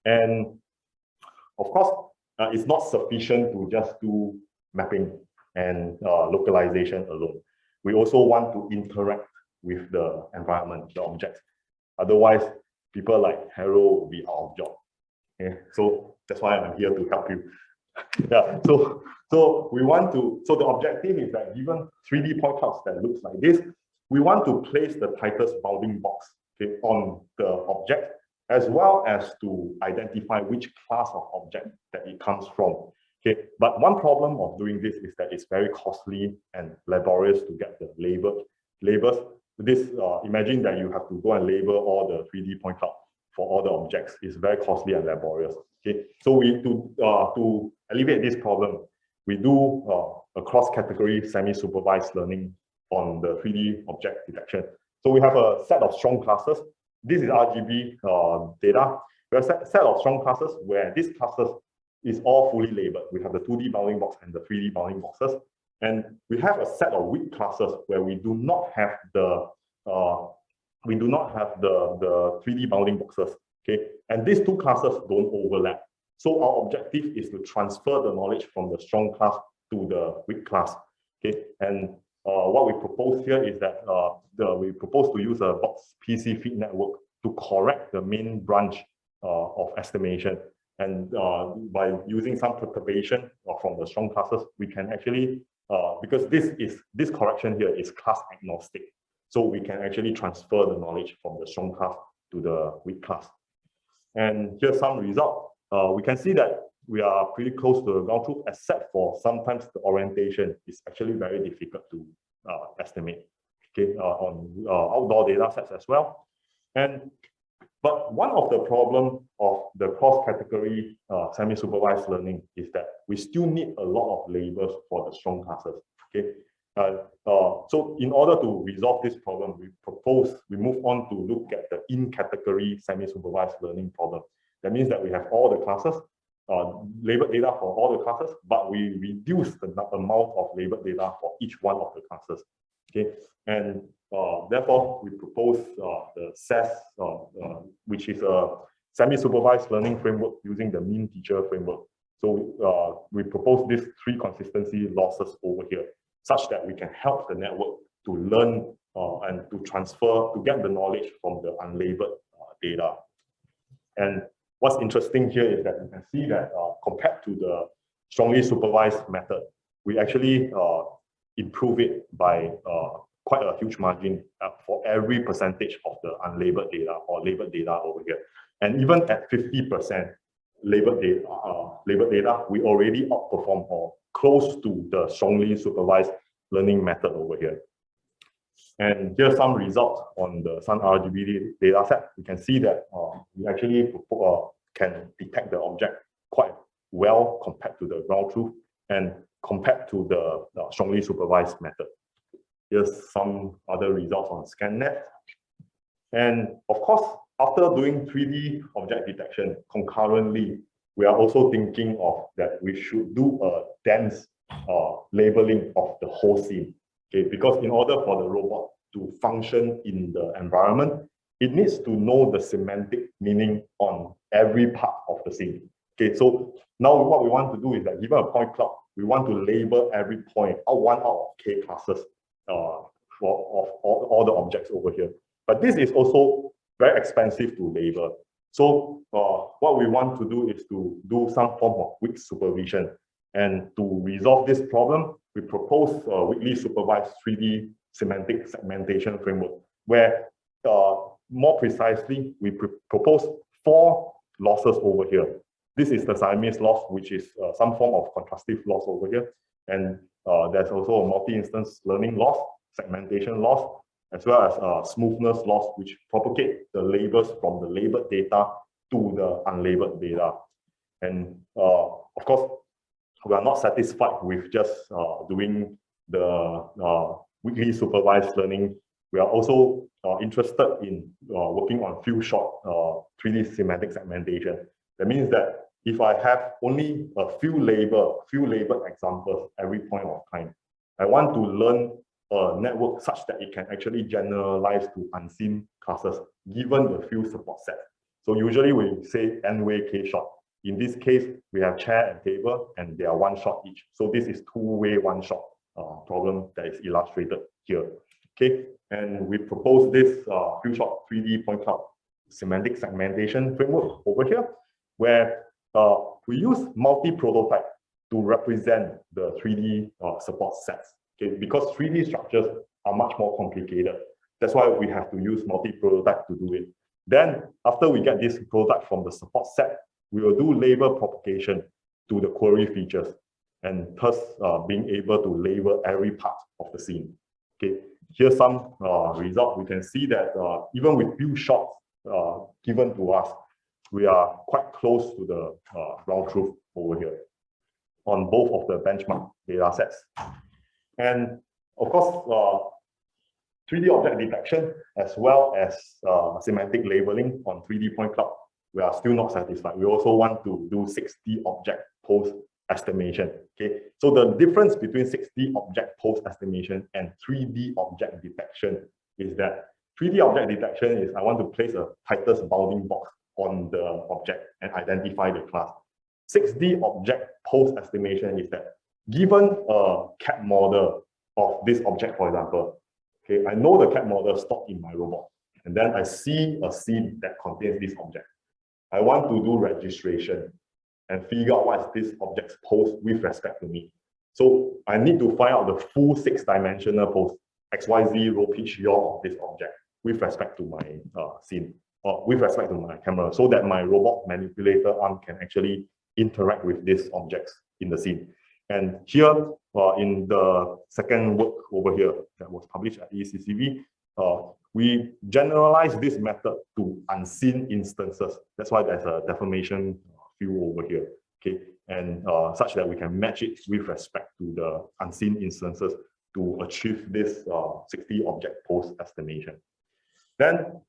And of course, it's not sufficient to just do mapping and localization alone. We also want to interact with the environment, the objects. Otherwise, people like Harold will be out of job. Okay, so that's why I'm here to help you. Yeah, so we want to, so the objective is that given 3D point clouds that looks like this, we want to place the tightest bounding box, okay, on the object, as well as to identify which class of object that it comes from. Okay, but one problem of doing this is that it's very costly and laborious to get the labels. This imagine that you have to go and label all the 3D point cloud for all the objects. It's very costly and laborious. Okay, so to alleviate this problem, we do a cross-category semi-supervised learning on the 3D object detection. So we have a set of strong classes. This is RGB data. We have a set of strong classes where these classes is all fully labeled. We have the 2D bounding box and the 3D bounding boxes. And we have a set of weak classes where we do not have the 3D bounding boxes. Okay, and these two classes don't overlap. So our objective is to transfer the knowledge from the strong class to the weak class. Okay, and what we propose here is that we propose to use a box PC feed network to correct the main branch of estimation. And by using some perturbation from the strong classes, we can actually, because this correction here is class agnostic, so we can actually transfer the knowledge from the strong class to the weak class. And here's some result. We can see that we are pretty close to the ground truth, except for sometimes the orientation is actually very difficult to estimate, okay, on outdoor data sets as well. But one of the problems of the cross-category semi-supervised learning is that we still need a lot of labels for the strong classes. Okay, so in order to resolve this problem, we move on to look at the in-category semi-supervised learning problem. That means that we have all the classes, labeled data for all the classes, but we reduce the amount of labeled data for each one of the classes. Okay, and therefore we propose the SAS, which is a semi-supervised learning framework using the mean teacher framework. So we propose these 3 consistency losses over here, such that we can help the network to learn and to transfer, to get the knowledge from the unlabeled data. And what's interesting here is that you can see that compared to the strongly supervised method, we actually improve it by quite a huge margin for every percentage of the unlabeled data or labeled data over here. And even at 50% labeled data, we already outperform or close to the strongly supervised learning method over here. And here's some results on the Sun RGB data set. You can see that we actually can detect the object quite well compared to the ground truth and compared to the strongly supervised method. Here's some other results on ScanNet. And of course, after doing 3D object detection concurrently, we are also thinking of that we should do a dense labeling of the whole scene. Okay, because in order for the robot to function in the environment, it needs to know the semantic meaning on every part of the scene. Okay, so now what we want to do is that given a point cloud, we want to label every point, one out of k classes for all the objects over here. But this is also very expensive to label. So what we want to do is to do some form of weak supervision. And to resolve this problem, we propose a weakly supervised 3D semantic segmentation framework, where more precisely, we propose 4 losses over here. This is the Siamese loss, which is some form of contrastive loss over here. And there's also a multi-instance learning loss, segmentation loss, as well as smoothness loss, which propagate the labels from the labeled data to the unlabeled data. And of course, we are not satisfied with just doing the weakly supervised learning. We are also interested in working on few short 3D semantic segmentation. That means that if I have only a few labeled examples every point of time, I want to learn a network such that it can actually generalize to unseen classes given the few support sets. So usually we say n-way k-shot. In this case, we have chair and table, and they are 1 shot each. So this is 2-way 1-shot problem that is illustrated here. Okay, and we propose this few shot 3D point cloud semantic segmentation framework over here, where we use multi-prototype to represent the 3D support sets. Okay, because 3D structures are much more complicated. That's why we have to use multi-prototype to do it. Then, after we get this prototype from the support set, we will do label propagation to the query features, and thus being able to label every part of the scene. Okay, here's some result. We can see that even with few shots given to us, we are quite close to the ground truth over here on both of the benchmark data sets. And of course, 3D object detection as well as semantic labeling on 3D point cloud, we are still not satisfied. We also want to do 6D object post estimation. Okay, so the difference between 6D object post estimation and 3D object detection is that 3D object detection is I want to place a tightest bounding box on the object and identify the class. 6D object post estimation is that given a CAD model of this object, for example, okay, I know the CAD model stored in my robot. and then I see a scene that contains this object. I want to do registration and figure out what is this object's pose with respect to me. So I need to find out the full 6-dimensional pose, XYZ, row, pitch, yaw of this object with respect to my scene, or with respect to my camera, so that my robot manipulator arm can actually interact with these objects in the scene. And here, in the second work over here that was published at ECCV, we generalize this method to unseen instances. That's why there's a deformation field over here, okay? And such that we can match it with respect to the unseen instances to achieve this 60 object pose estimation. Then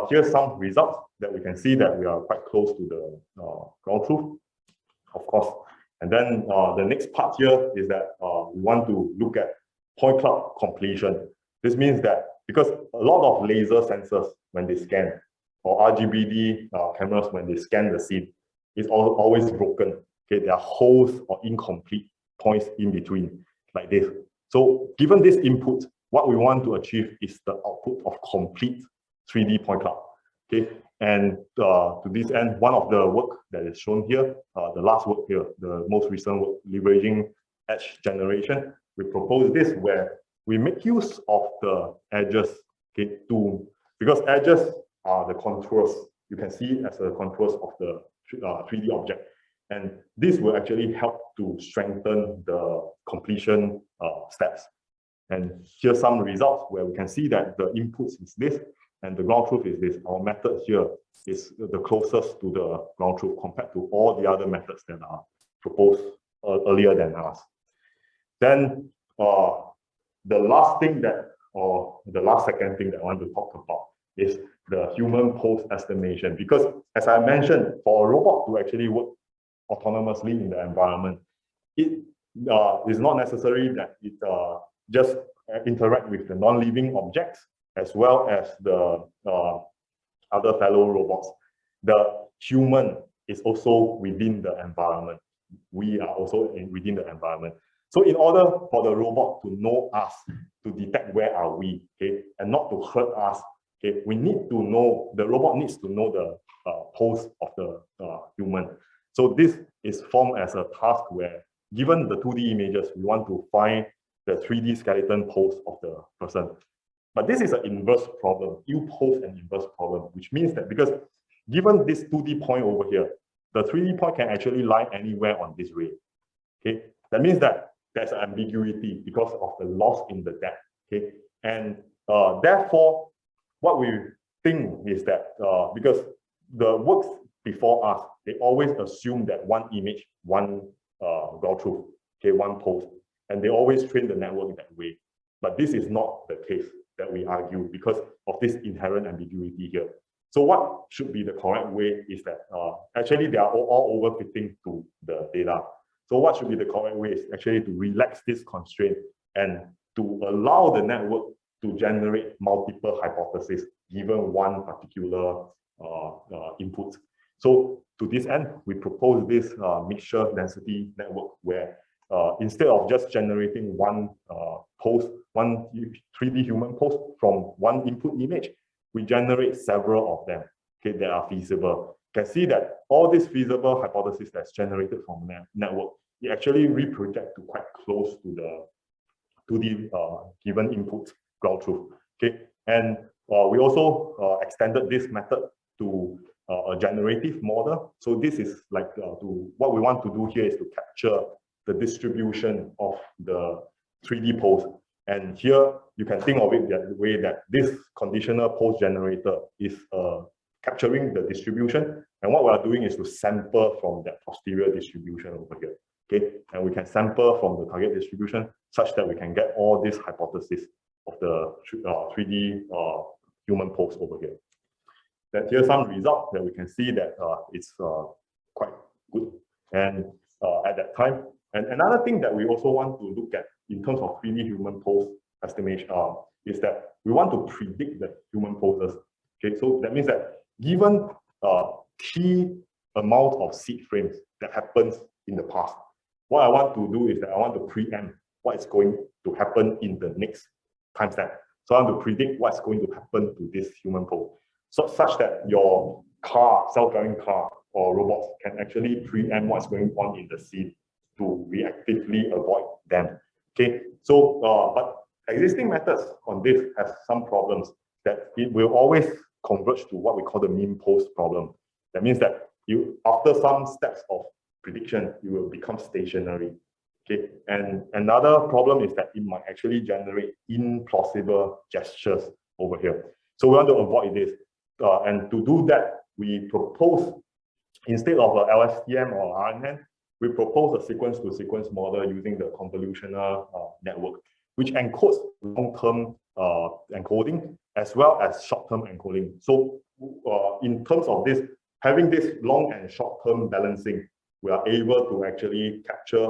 here's some results that we can see that we are quite close to the ground truth, of course. And then the next part here is that we want to look at point cloud completion. This means that because a lot of laser sensors, when they scan, or RGBD cameras, when they scan the scene, it's always broken. Okay, there are holes or incomplete points in between, like this. So given this input, what we want to achieve is the output of complete 3D point cloud. Okay, and to this end, one of the work that is shown here, the last work here, the most recent work, leveraging edge generation, we propose this where we make use of the edges, okay, because edges are the contours. You can see as the contours of the 3D object. And this will actually help to strengthen the completion steps. And here's some results where we can see that the inputs is this, and the ground truth is this. Our method here is the closest to the ground truth compared to all the other methods that are proposed earlier than us. Then the last thing that, or the last second thing that I want to talk about is the human pose estimation. Because as I mentioned, for a robot to actually work autonomously in the environment, it is not necessary that it just interact with the non-living objects as well as the other fellow robots. The human is also within the environment. We are also within the environment. So in order for the robot to know us, to detect where are we, okay, and not to hurt us, okay, we need to know, the robot needs to know the pose of the human. So this is formed as a task where, given the 2D images, we want to find the 3D skeleton pose of the person. But this is an inverse problem, ill pose and inverse problem, which means that because given this 2D point over here, the 3D point can actually lie anywhere on this ray. Okay, that means that there's ambiguity because of the loss in the depth. Okay, and therefore, what we think is that because the works before us, they always assume that one image, one ground truth, okay, one pose, and they always train the network that way. But this is not the case that we argue because of this inherent ambiguity here. So what should be the correct way is that actually they are all overfitting to the data. So what should be the correct way is actually to relax this constraint and to allow the network to generate multiple hypotheses given one particular input. So to this end, we propose this mixture density network where instead of just generating one pose, one 3D human pose from one input image, we generate several of them, okay, that are feasible. You can see that all these feasible hypotheses that's generated from the network, it actually reproject to quite close to the given input ground truth. Okay, and we also extended this method to a generative model. So this is like what we want to do here is to capture the distribution of the 3D pose. And here you can think of it that way that this conditional pose generator is capturing the distribution. And what we are doing is to sample from that posterior distribution over here. Okay, and we can sample from the target distribution such that we can get all these hypotheses of the 3D human pose over here. That here's some results that we can see that it's quite good. And at that time, and another thing that we also want to look at in terms of 3D human pose estimation is that we want to predict the human poses. Okay, so that means that given T amount of seed frames that happens in the past, what I want to do is that I want to preempt what is going to happen in the next time step. So I want to predict what's going to happen to this human pose, so such that your car, self-driving car or robots can actually preempt what's going on in the scene to reactively avoid them. Okay, so but existing methods on this has some problems that it will always converge to what we call the mean pose problem. That means that you, after some steps of prediction, you will become stationary. Okay, and another problem is that it might actually generate implausible gestures over here. So we want to avoid this, and to do that, we propose, instead of a LSTM or RNN, we propose a sequence-to-sequence model using the convolutional network, which encodes long-term encoding as well as short-term encoding. So in terms of this, having this long and short-term balancing, we are able to actually capture,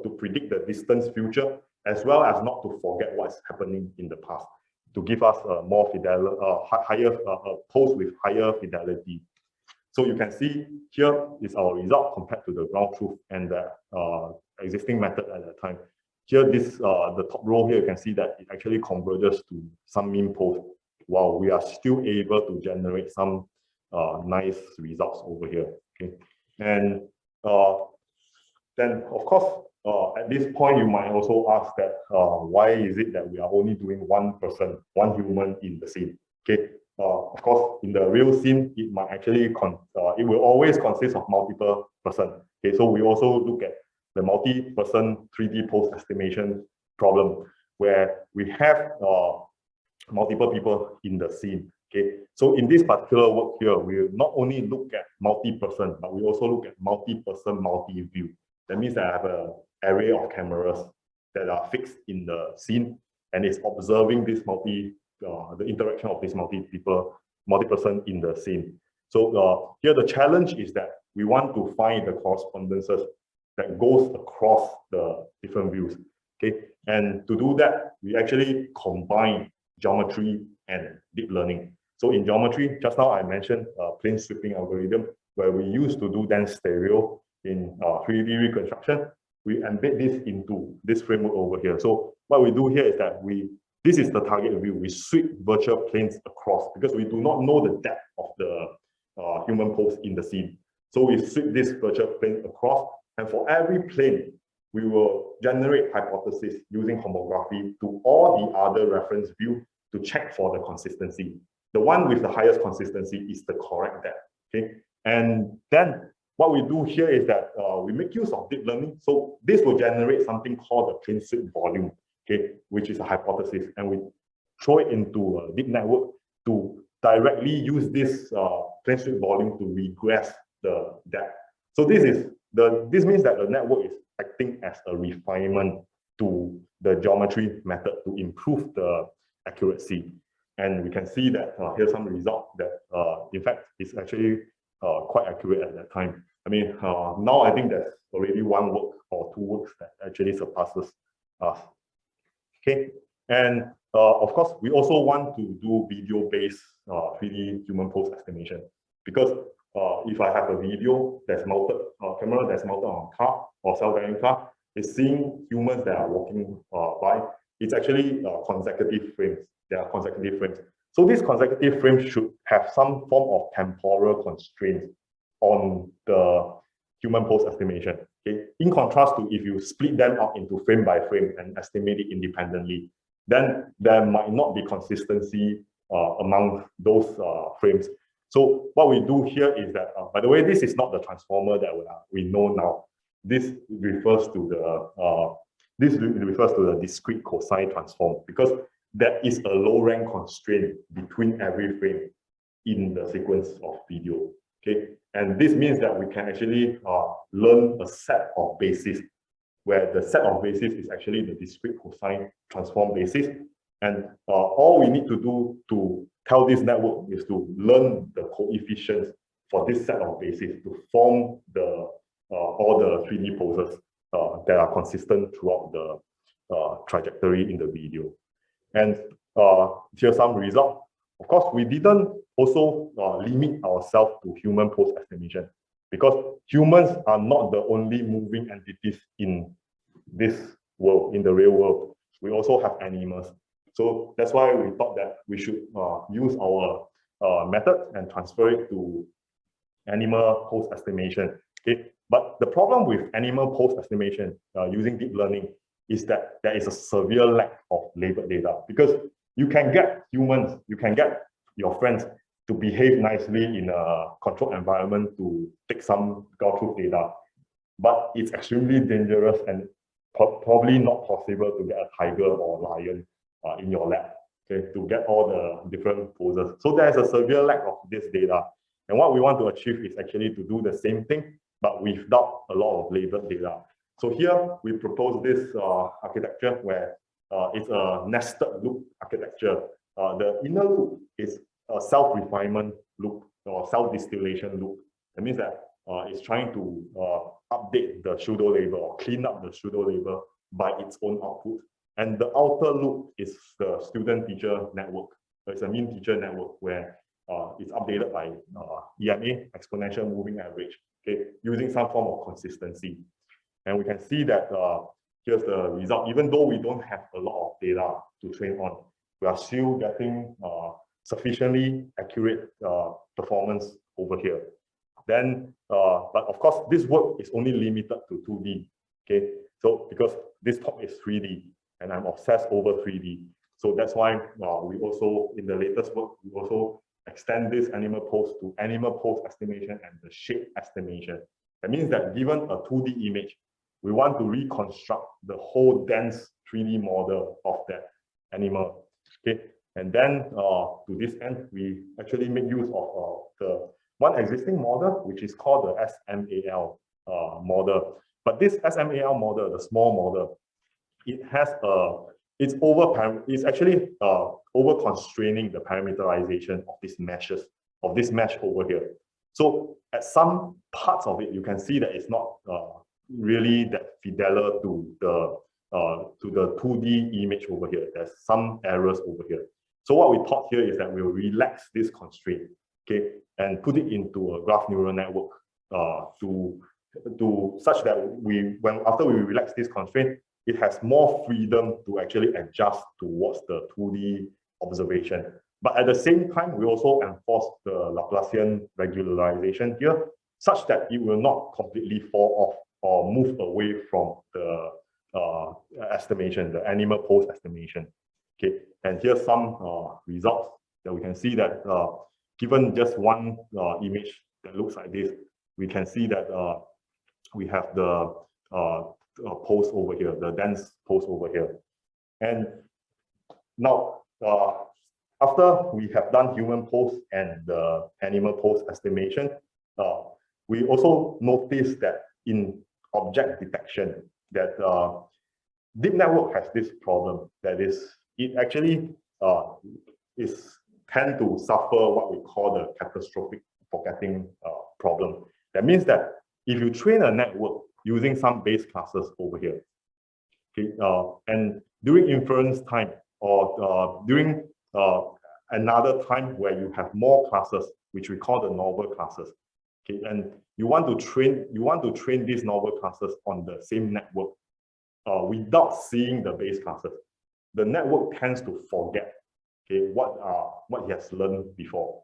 to predict the distant future, as well as not to forget what's happening in the past, to give us more higher pose with higher fidelity. So you can see here is our result compared to the ground truth and the existing method at that time. Here, this the top row here, you can see that it actually converges to some mean pose, while we are still able to generate some nice results over here. Okay, and then of course, at this point, you might also ask that why is it that we are only doing one person, one human in the scene? Okay. Of course, in the real scene, it might actually it will always consist of multiple person. Okay, so we also look at the multi-person 3D pose estimation problem, where we have multiple people in the scene. Okay, so in this particular work here, we will not only look at multi-person, but we also look at multi-person, multi-view. That means that I have an array of cameras that are fixed in the scene, and it's observing this the interaction of this multi-person in the scene. So here the challenge is that we want to find the correspondences that goes across the different views. Okay, and to do that, we actually combine geometry and deep learning. So in geometry, just now I mentioned plane sweeping algorithm, where we used to do dense stereo in 3D reconstruction. We embed this into this framework over here. So what we do here is that this is the target view. We sweep virtual planes across because we do not know the depth of the human pose in the scene. So we sweep this virtual plane across, and for every plane, we will generate hypotheses using homography to all the other reference view to check for the consistency. The one with the highest consistency is the correct depth. Okay, and then what we do here is that we make use of deep learning. So this will generate something called the plane sweep volume. Okay, which is a hypothesis, and we throw it into a deep network to directly use this plane sweep volume to regress the depth. So this means that the network is acting as a refinement to the geometry method to improve the accuracy. And we can see that here's some result that in fact is actually quite accurate at that time. I mean, now I think there's already one work or two works that actually surpasses us. Okay, and of course, we also want to do video-based 3D human pose estimation, because if I have a video that's mounted, camera that's mounted on a car or self-driving car, it's seeing humans that are walking by. It's actually consecutive frames. There are consecutive frames. So these consecutive frames should have some form of temporal constraints on the human pose estimation. Okay? In contrast to if you split them up into frame by frame and estimate it independently, then there might not be consistency among those frames. So what we do here is that, by the way, this is not the transformer that we know now. This refers to the discrete cosine transform, because there is a low rank constraint between every frame in the sequence of video. Okay, and this means that we can actually learn a set of bases, where the set of bases is actually the discrete cosine transform basis. And all we need to do to tell this network is to learn the coefficients for this set of bases to form all the 3D poses that are consistent throughout the trajectory in the video. And here's some result. Of course, we didn't also limit ourselves to human pose estimation, because humans are not the only moving entities in this world, in the real world. We also have animals. So that's why we thought that we should use our method and transfer it to animal pose estimation. Okay, but the problem with animal pose estimation using deep learning is that there is a severe lack of labeled data, because you can get humans, you can get your friends to behave nicely in a controlled environment to take some ground truth data, but it's extremely dangerous and probably not possible to get a tiger or lion in your lab, okay, to get all the different poses. So there's a severe lack of this data. And what we want to achieve is actually to do the same thing, but without a lot of labeled data. So here we propose this architecture where it's a nested loop architecture. The inner loop is a self-refinement loop or self-distillation loop. That means that it's trying to update the pseudo label or clean up the pseudo label by its own output. And the outer loop is the student-teacher network. So it's a mean-teacher network where it's updated by EMA, exponential moving average, okay, using some form of consistency. And we can see that here's the result. Even though we don't have a lot of data to train on, we are still getting sufficiently accurate performance over here. Then, but of course, this work is only limited to 2D, okay? So because this talk is 3D, and I'm obsessed over 3D. So that's why we also, in the latest work, we also extend this animal pose to animal pose estimation and the shape estimation. That means that given a 2D image, we want to reconstruct the whole dense 3D model of that animal, okay? And then to this end, we actually make use of the one existing model, which is called the SMAL model. But this SMAL model, the small model, it has it's actually over constraining the parameterization of these meshes, of this mesh over here. So at some parts of it, you can see that it's not really that fideler to the 2D image over here. There's some errors over here. So what we thought here is that we'll relax this constraint, okay, and put it into a graph neural network to such that after we relax this constraint, it has more freedom to actually adjust towards the 2D observation. But at the same time, we also enforce the Laplacian regularization here, such that it will not completely fall off or move away from the estimation, the animal pose estimation. Okay, and here's some results that we can see that given just one image that looks like this, we can see that we have the pose over here, the dense pose over here. And now, after we have done human pose and the animal pose estimation, we also noticed that in object detection, that deep network has this problem, that is, it actually tend to suffer what we call the catastrophic forgetting problem. That means that if you train a network using some base classes over here, okay, and during inference time or during another time where you have more classes, which we call the novel classes, okay, and you want to train these novel classes on the same network without seeing the base classes, the network tends to forget, okay, what it has learned before.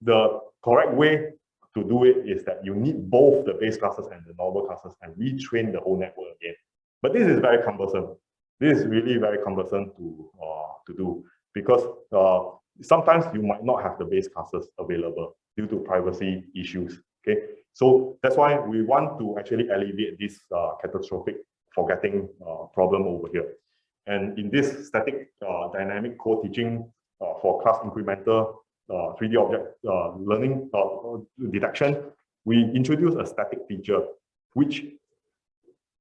The correct way to do it is that you need both the base classes and the novel classes and retrain the whole network again. But this is very cumbersome. This is really very cumbersome to do, because sometimes you might not have the base classes available due to privacy issues. Okay, so that's why we want to actually alleviate this catastrophic forgetting problem over here. And in this static dynamic co-teaching for class incremental 3D object learning detection, we introduce a static feature which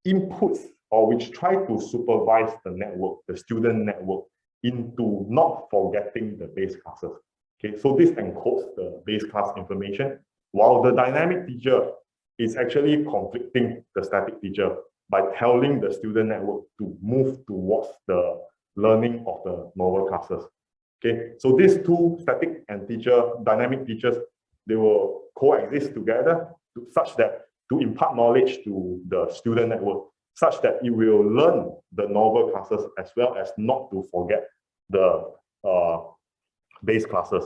inputs or which try to supervise the network, the student network, into not forgetting the base classes. Okay, so this encodes the base class information, while the dynamic feature is actually conflicting the static feature by telling the student network to move towards the learning of the novel classes. Okay, so these two static and dynamic features, they will coexist together such that to impart knowledge to the student network, such that it will learn the novel classes as well as not to forget the base classes.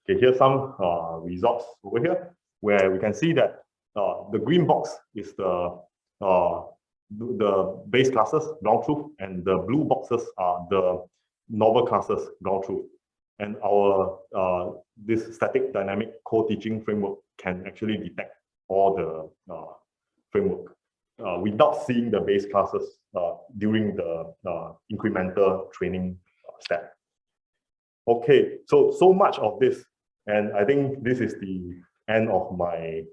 Okay, here's some results over here where we can see that the green box is the base classes ground truth, and the blue boxes are the novel classes ground truth. And our this static dynamic co-teaching framework can actually detect all the framework without seeing the base classes during the incremental training step. Okay, so much of this, and I think this is the end of my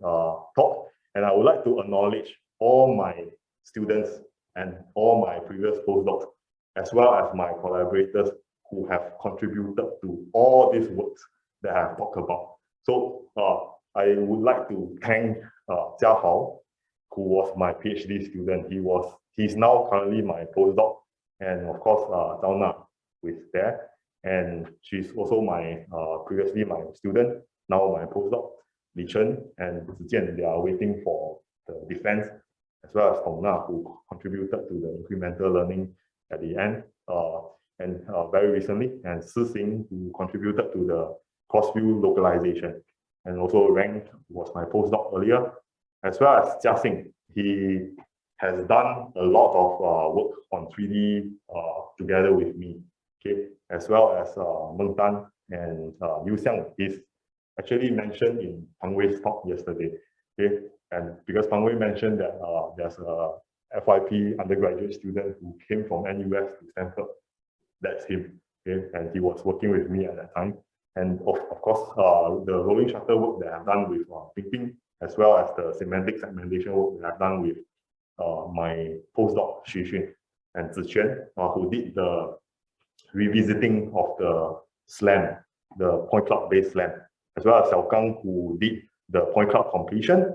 talk, and I would like to acknowledge all my students and all my previous postdocs, as well as my collaborators who have contributed to all these works that I have talked about. So I would like to thank Jia Hao, who was my PhD student. He's now currently my postdoc, and of course Zhao Na, who is there, and she's also my previously my student, now my postdoc. Li Chen and Zijian, they are waiting for the defense, as well as Hong Na, who contributed to the incremental learning at the end, and very recently, and Si Xing, who contributed to the cross-view localization, and also Rang, who was my postdoc earlier, as well as Jia Xing. He has done a lot of work on 3D together with me, okay, as well as Meng Dan and Yu Xiang. He's actually mentioned in Pang Wei's talk yesterday, okay, and because Pang Wei mentioned that there's a FYP undergraduate student who came from NUS to Stanford, that's him, okay, and he was working with me at that time. And of course, the rolling shutter work that I've done with Ping Ping, as well as the semantic segmentation work that I've done with my postdoc Xu Xun and Ziquan, who did the revisiting of the SLAM, the point cloud based SLAM, as well as Xiao Gang, who did the point cloud completion,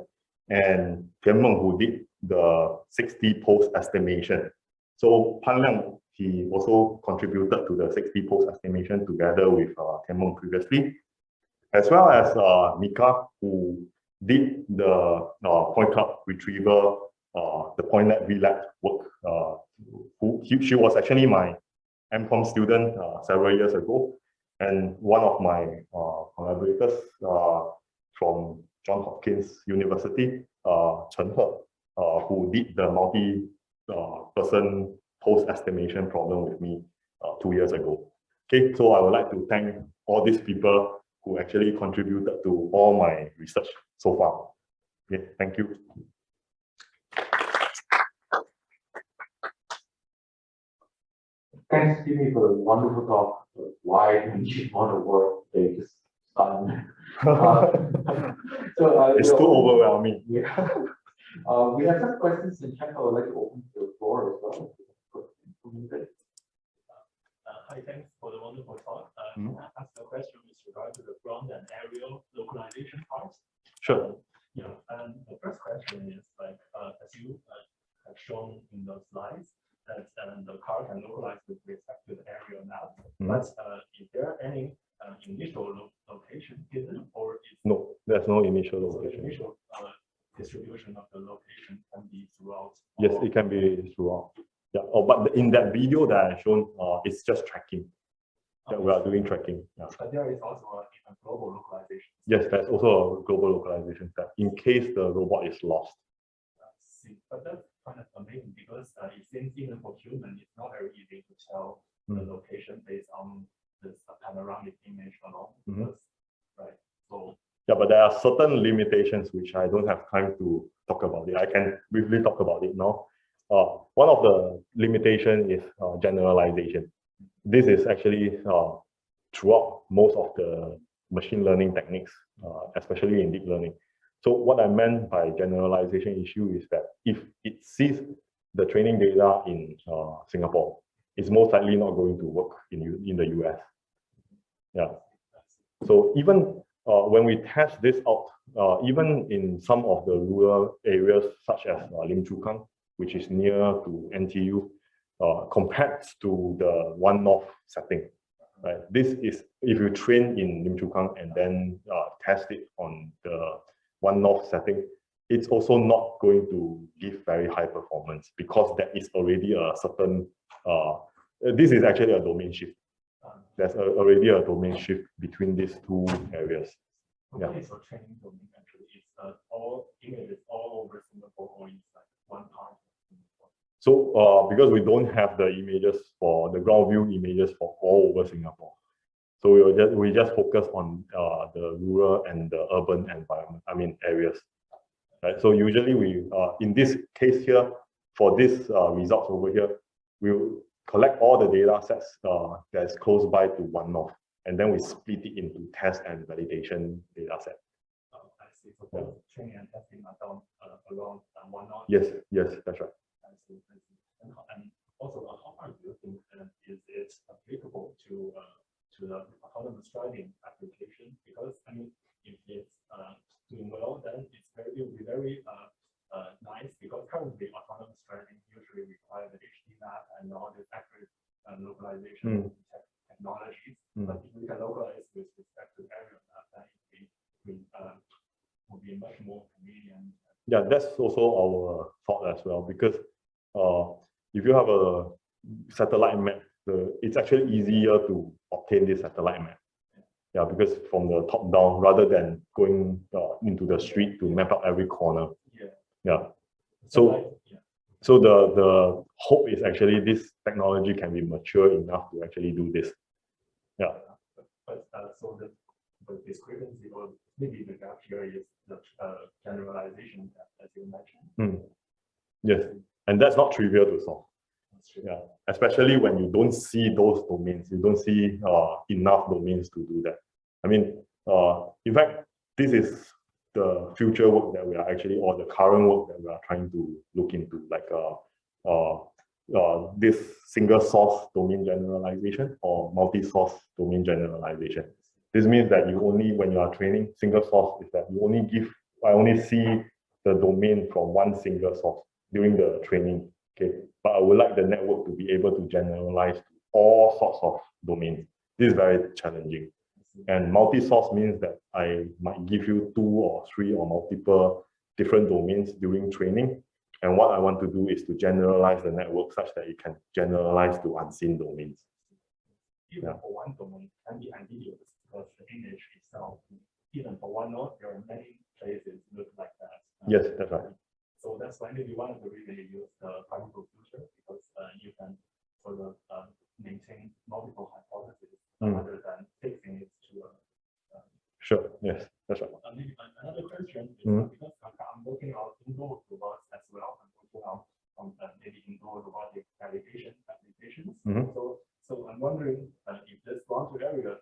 and Tian Meng, who did the 60 post estimation. So Pan Liang, he also contributed to the 60 post estimation together with Tian Meng previously, as well as Mika, who did the point cloud retriever, the PointNet VLab work. She was actually my MCOM student several years ago, and one of my collaborators from Johns Hopkins University, Chen He, who did the multi-person post estimation problem with me 2 years ago. Okay, so I would like to thank all these people who actually contributed to all my research so far. Okay, thank you. Thanks, Jimmy, for the wonderful talk. Why Tangential Model work? They just stunned. It's too overwhelming. Yeah. We have some questions in chat. I would like to open the floor as well. Hi, thanks for the wonderful talk. I asked a question with regard to the ground and aerial localization parts. Sure. Yeah, and the first question is like, as you have shown in the slides, that the car can localize with respect to the aerial map. But is there any initial location given, or is no? There's no initial location. The initial distribution of the location can be throughout. Yes, it can be throughout. Yeah. Oh, but in that video that I shown, it's just tracking. That we are doing tracking. Yeah. But there is also a global localization. Yes, there's also a global localization step in case the robot is lost. But that's kind of amazing because it seems even for human, it's not very easy to tell the location based on this panoramic image alone. Right. So yeah, but there are certain limitations which I don't have time to talk about it. I can briefly talk about it now. One of the limitations is generalization. This is actually throughout most of the machine learning techniques, especially in deep learning. So what I meant by generalization issue is that if it sees the training data in Singapore, it's most likely not going to work in the US. Yeah. So even when we test this out, even in some of the rural areas such as Lim Chu Kang, which is near to NTU, compared to the One North setting, right? This is if you train in Lim Chu Kang and then test it on the One North setting, it's also not going to give very high performance because that is already a certain. This is actually a domain shift. there's already a domain shift between these two areas. Yeah. Okay, so training domain actually is all images all over Singapore, or is like one part. So because we don't have the images for the ground view images for all over Singapore, so we just focus on the rural and the urban environment. I mean areas, right? So usually we in this case here for this results over here, we'll collect all the data sets that's close by to one node, and then we split it into test and validation data set. I see. So both training and testing are done around one node. Yes, that's right. I see. And also, how far do you think is it applicable to the autonomous driving application? Because I mean, if it's doing well, then it will be very nice, because currently autonomous driving usually require the HD map and all the accurate localization technologies. But if we can localize with respect to area map, then it will be much more convenient. Yeah, that's also our thought as well, because if you have a satellite map, it's actually easier to obtain this satellite map. Yeah, because from the top down, rather than going into the street to map out every corner. Yeah. So the hope is actually this technology can be mature enough to actually do this. Yeah. But so the discrepancy, or maybe the gap here, is the generalization as you mentioned. Yes, and that's not trivial to solve. Yeah, especially when you don't see those domains, you don't see enough domains to do that. I mean, in fact, this is the future work that we are actually, or the current work that we are trying to look into, like this single source domain generalization or multi-source domain generalization. This means that you only, when you are training, single source is that you only see the domain from one single source during the training. Okay, but I would like the network to be able to generalize to all sorts of domains. This is very challenging. And multi-source means that I might give you 2 or 3 or multiple different domains during training. And what I want to do is to generalize the network such that it can generalize to unseen domains. Even for one domain can be ambiguous, because the image itself, even for one node, there are many places look like that. Yes, that's right. So that's why maybe one of the reasons you use the particle filter, because you can sort of maintain multiple hypotheses rather than fixing it to a. Sure. Yes, that's right. Maybe another question is because I'm working on indoor robots as well. I'm working on maybe indoor robotic validation applications. So I'm wondering if this boundary area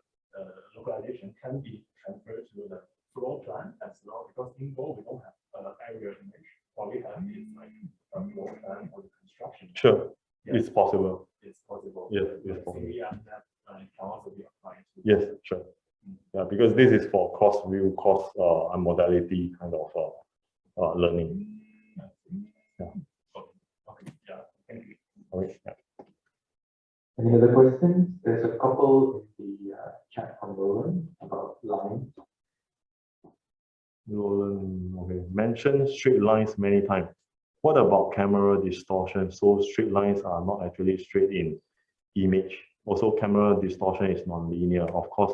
localization can be transferred to the floor plan as well, because indoor we don't have area image. All we have is like a floor plan or the construction. Sure, it's possible. It's possible. Yes, it's possible. And that can also be applied to. Yes, sure. Yeah, because this is for cross-view, cross-modality kind of learning. Yeah. Okay. Yeah. Thank you. Okay. Yeah. Any other questions? There's a couple in the chat from Roland about lines. Roland, okay. Mentioned straight lines many times. What about camera distortion? So straight lines are not actually straight in image. Also, camera distortion is non-linear. Of course,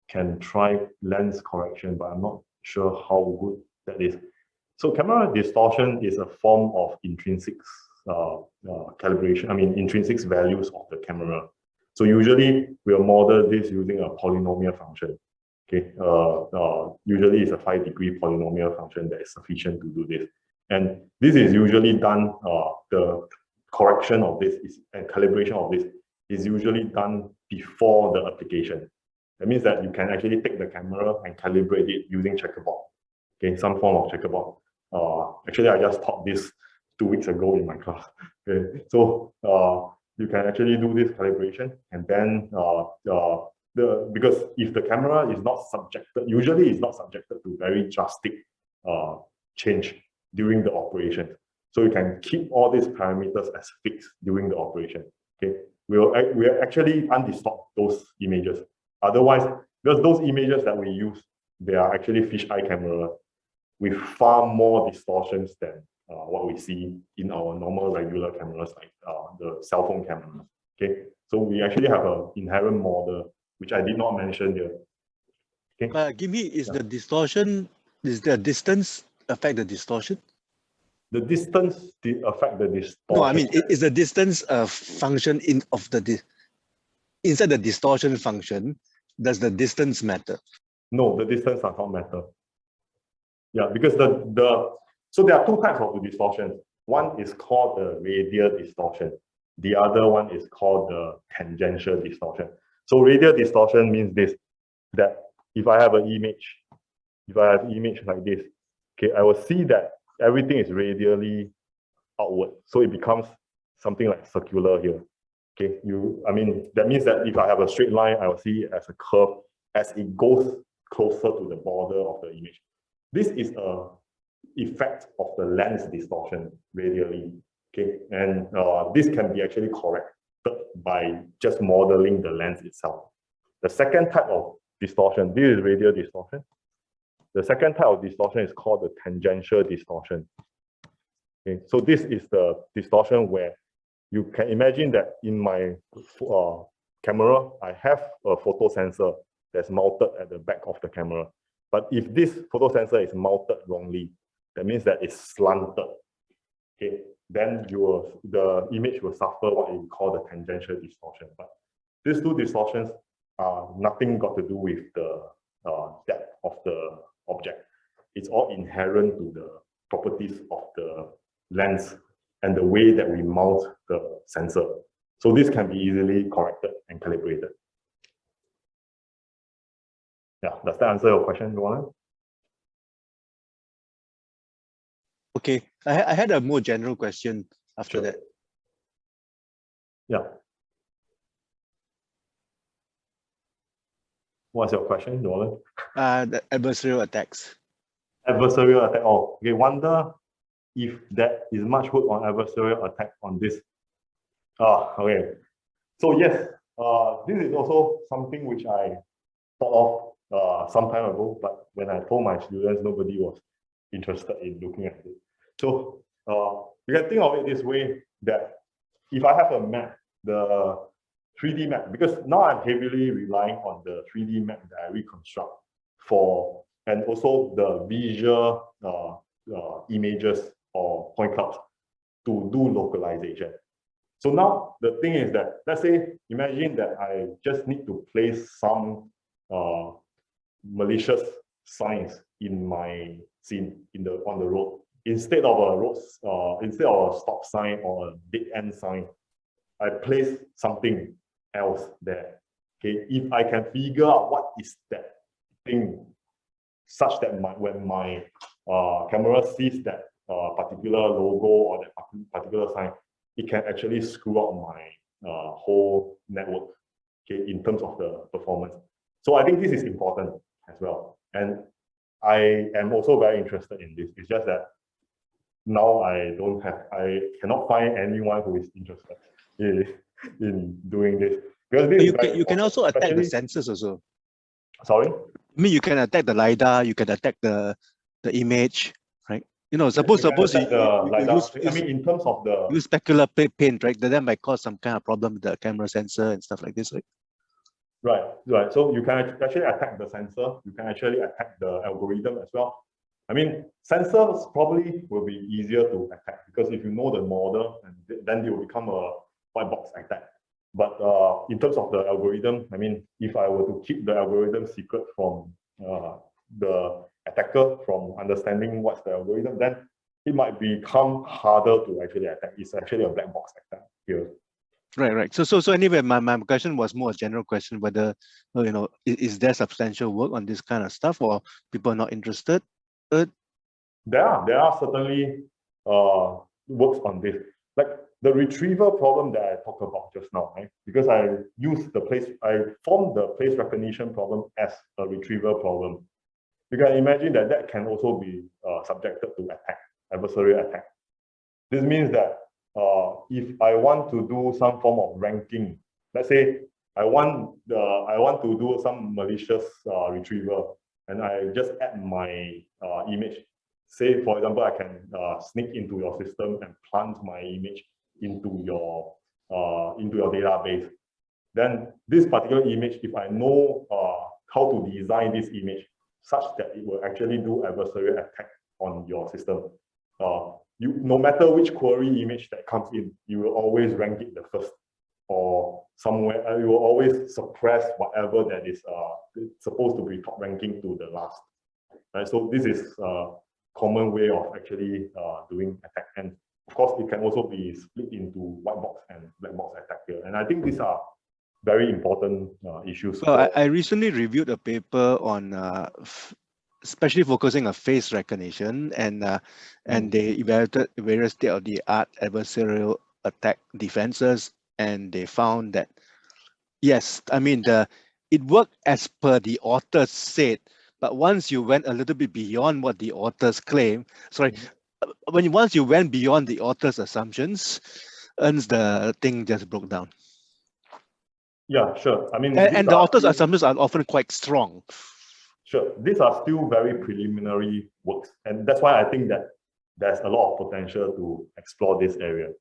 can try lens correction, but I'm not sure how good that is. So camera distortion is a form of intrinsic calibration, I mean intrinsic values of the camera. So usually we'll model this using a polynomial function. Okay, usually it's a 5-degree polynomial function that is sufficient to do this. And this is usually done, the correction of this and calibration of this is usually done before the application. That means that you can actually take the camera and calibrate it using checkerboard. Okay, some form of checkerboard. Actually, I just taught this 2 weeks ago in my class. Okay, so you can actually do this calibration, and then because if the camera is not subjected, usually it's not subjected to very drastic change during the operation. So you can keep all these parameters as fixed during the operation. Okay, we'll actually undistort those images. Otherwise, because those images that we use, they are actually fisheye camera with far more distortions than what we see in our normal regular cameras, like the cell phone cameras. Okay, so we actually have an inherent model which I did not mention here. Okay. Give me, is Yeah. the distortion, is the distance affect the distortion? The distance affect the distortion. No, I mean, is the distance a function inside the distortion function? Does the distance matter? No, the distance does not matter. Yeah, because so there are two types of the distortions. One is called the radial distortion. The other one is called the tangential distortion. So radial distortion means this, that if I have an image, like this, okay, I will see that everything is radially outward. So it becomes something like circular here. Okay, I mean, that means that if I have a straight line, I will see it as a curve as it goes closer to the border of the image. This is a effect of the lens distortion radially. Okay, and this can be actually corrected by just modeling the lens itself. The second type of distortion, this is radial distortion. The second type of distortion is called the tangential distortion. Okay, so this is the distortion where you can imagine that in my camera, I have a photo sensor that's mounted at the back of the camera. But if this photo sensor is mounted wrongly, that means that it's slanted. Okay, then the image will suffer what you call the tangential distortion. But these two distortions are nothing got to do with the depth of the object. It's all inherent to the properties of the lens and the way that we mount the sensor. So this can be easily corrected and calibrated. Yeah, does that answer your question, Roland? Okay, I had a more general question after Sure. that. Yeah. What's your question, Roland? The adversarial attacks. Adversarial attack. Oh, okay. Wonder if there is much work on adversarial attack on this. Okay. So yes, this is also something which I thought of some time ago, but when I told my students, nobody was interested in looking at it. So you can think of it this way, that if I have a map, the 3D map, because now I'm heavily relying on the 3D map that I reconstruct for, and also the visual images or point clouds to do localization. So now the thing is that, let's say, imagine that I just need to place some malicious signs in my scene on the road. Instead of a stop sign or a dead end sign, I place something else there. Okay, if I can figure out what is that thing, such that when my camera sees that particular logo or that particular sign, it can actually screw up my whole network, okay, in terms of the performance. So I think this is important as well. And I am also very interested in this. It's just that now I cannot find anyone who is interested in doing this. Because this You can also attack the sensors also. Sorry? I mean, you can attack the LiDAR, you can attack the image, right? You know, suppose you use, I mean, in terms of the use specular paint, right? That might cause some kind of problem with the camera sensor and stuff like this, right? Right. So you can actually attack the sensor. You can actually attack the algorithm as well. I mean, sensors probably will be easier to attack because if you know the model, and then it will become a white box attack. But in terms of the algorithm, I mean, if I were to keep the algorithm secret from the attacker from understanding what's the algorithm, then it might become harder to actually attack. It's actually a black box attack here. Right. So anyway, my question was more a general question, whether, you know, is there substantial work on this kind of stuff or people are not interested? There are certainly works on this. Like the retrieval problem that I talked about just now, right? Because I formed the place recognition problem as a retrieval problem. You can imagine that can also be subjected to attack, adversarial attack. This means that if I want to do some form of ranking, let's say I want to do some malicious retrieval, and I just add my image. Say, for example, I can sneak into your system and plant my image into your database. then this particular image, if I know how to design this image such that it will actually do adversarial attack on your system, no matter which query image that comes in, you will always rank it the first, or somewhere you will always suppress whatever that is supposed to be top ranking to the last. Right? So this is a common way of actually doing attack. And of course, it can also be split into white box and black box attack here. And I think these are very important issues. Well, I recently reviewed a paper on especially focusing on face recognition, and they evaluated various state-of-the-art adversarial attack defenses, and they found that yes, I mean it worked as per the authors said, but once you went a little bit beyond what the authors claim, once you went beyond the author's assumptions, the thing just broke down. Yeah, sure. I mean, and the author's assumptions are often quite strong. Sure, these are still very preliminary works, and that's why I think that there's a lot of potential to explore this area.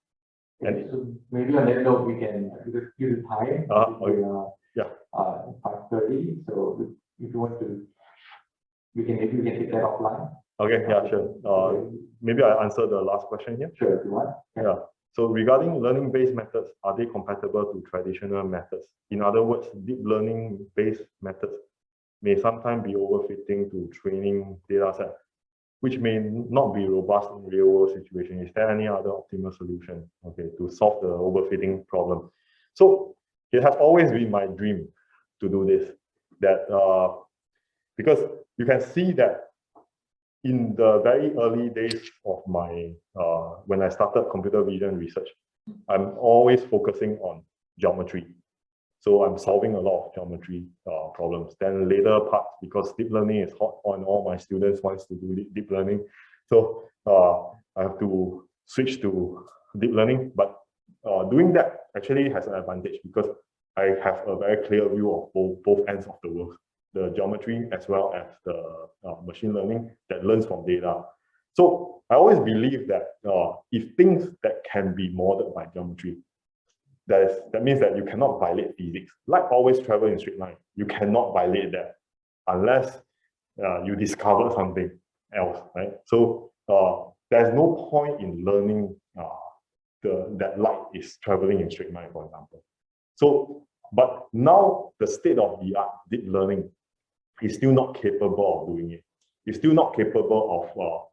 And so maybe on that note, we can use time. Yeah. 5:30. So if you want to, maybe we can take that offline. Okay. Yeah. Sure. Maybe I answer the last question here. Sure, if you want. Yeah. So regarding learning-based methods, are they compatible to traditional methods? In other words, deep learning-based methods may sometimes be overfitting to training data set, which may not be robust in real-world situations. Is there any other optimal solution, okay, to solve the overfitting problem? So it has always been my dream to do this, because you can see that in the very early days of my, when I started computer vision research, I'm always focusing on geometry. So I'm solving a lot of geometry problems. Then later parts, because deep learning is hot on, all my students wants to do deep learning. So I have to switch to deep learning. But doing that actually has an advantage because I have a very clear view of both ends of the world, the geometry as well as the machine learning that learns from data. So I always believe that if things that can be modeled by geometry, that means that you cannot violate physics. Light always travel in straight line. You cannot violate that unless you discover something else, right? So there's no point in learning that light is traveling in straight line, for example. So, but now the state of the art deep learning is still not capable of doing it. It's still not capable of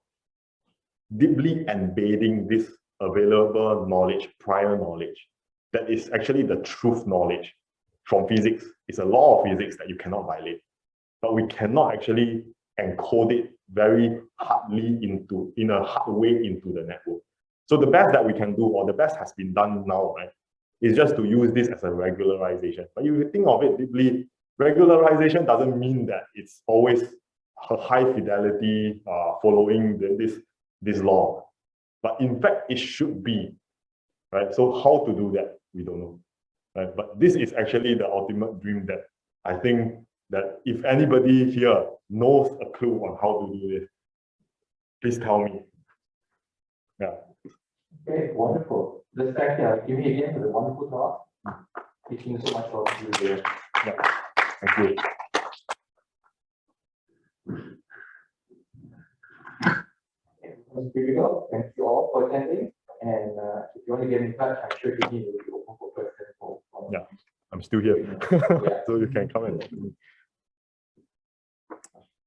deeply embedding this available knowledge, prior knowledge, that is actually the truth knowledge from physics. It's a law of physics that you cannot violate, but we cannot actually encode it very hardly in a hard way into the network. So the best that we can do, or the best has been done now, right, is just to use this as a regularization. But if you think of it deeply, regularization doesn't mean that it's always a high fidelity following this law. But in fact, it should be, right? So how to do that, we don't know, right? But this is actually the ultimate dream that I think that if anybody here knows a clue on how to do this, please tell me. Yeah. Okay, wonderful. Let's thank Jimmy again for the wonderful talk. Thank you so much for being here. Yeah. Thank you. Here we go. Thank you all for attending. And if you want to get in touch, I'm sure Jimmy will be open for questions. Yeah, I'm still here. Yeah. So you can come and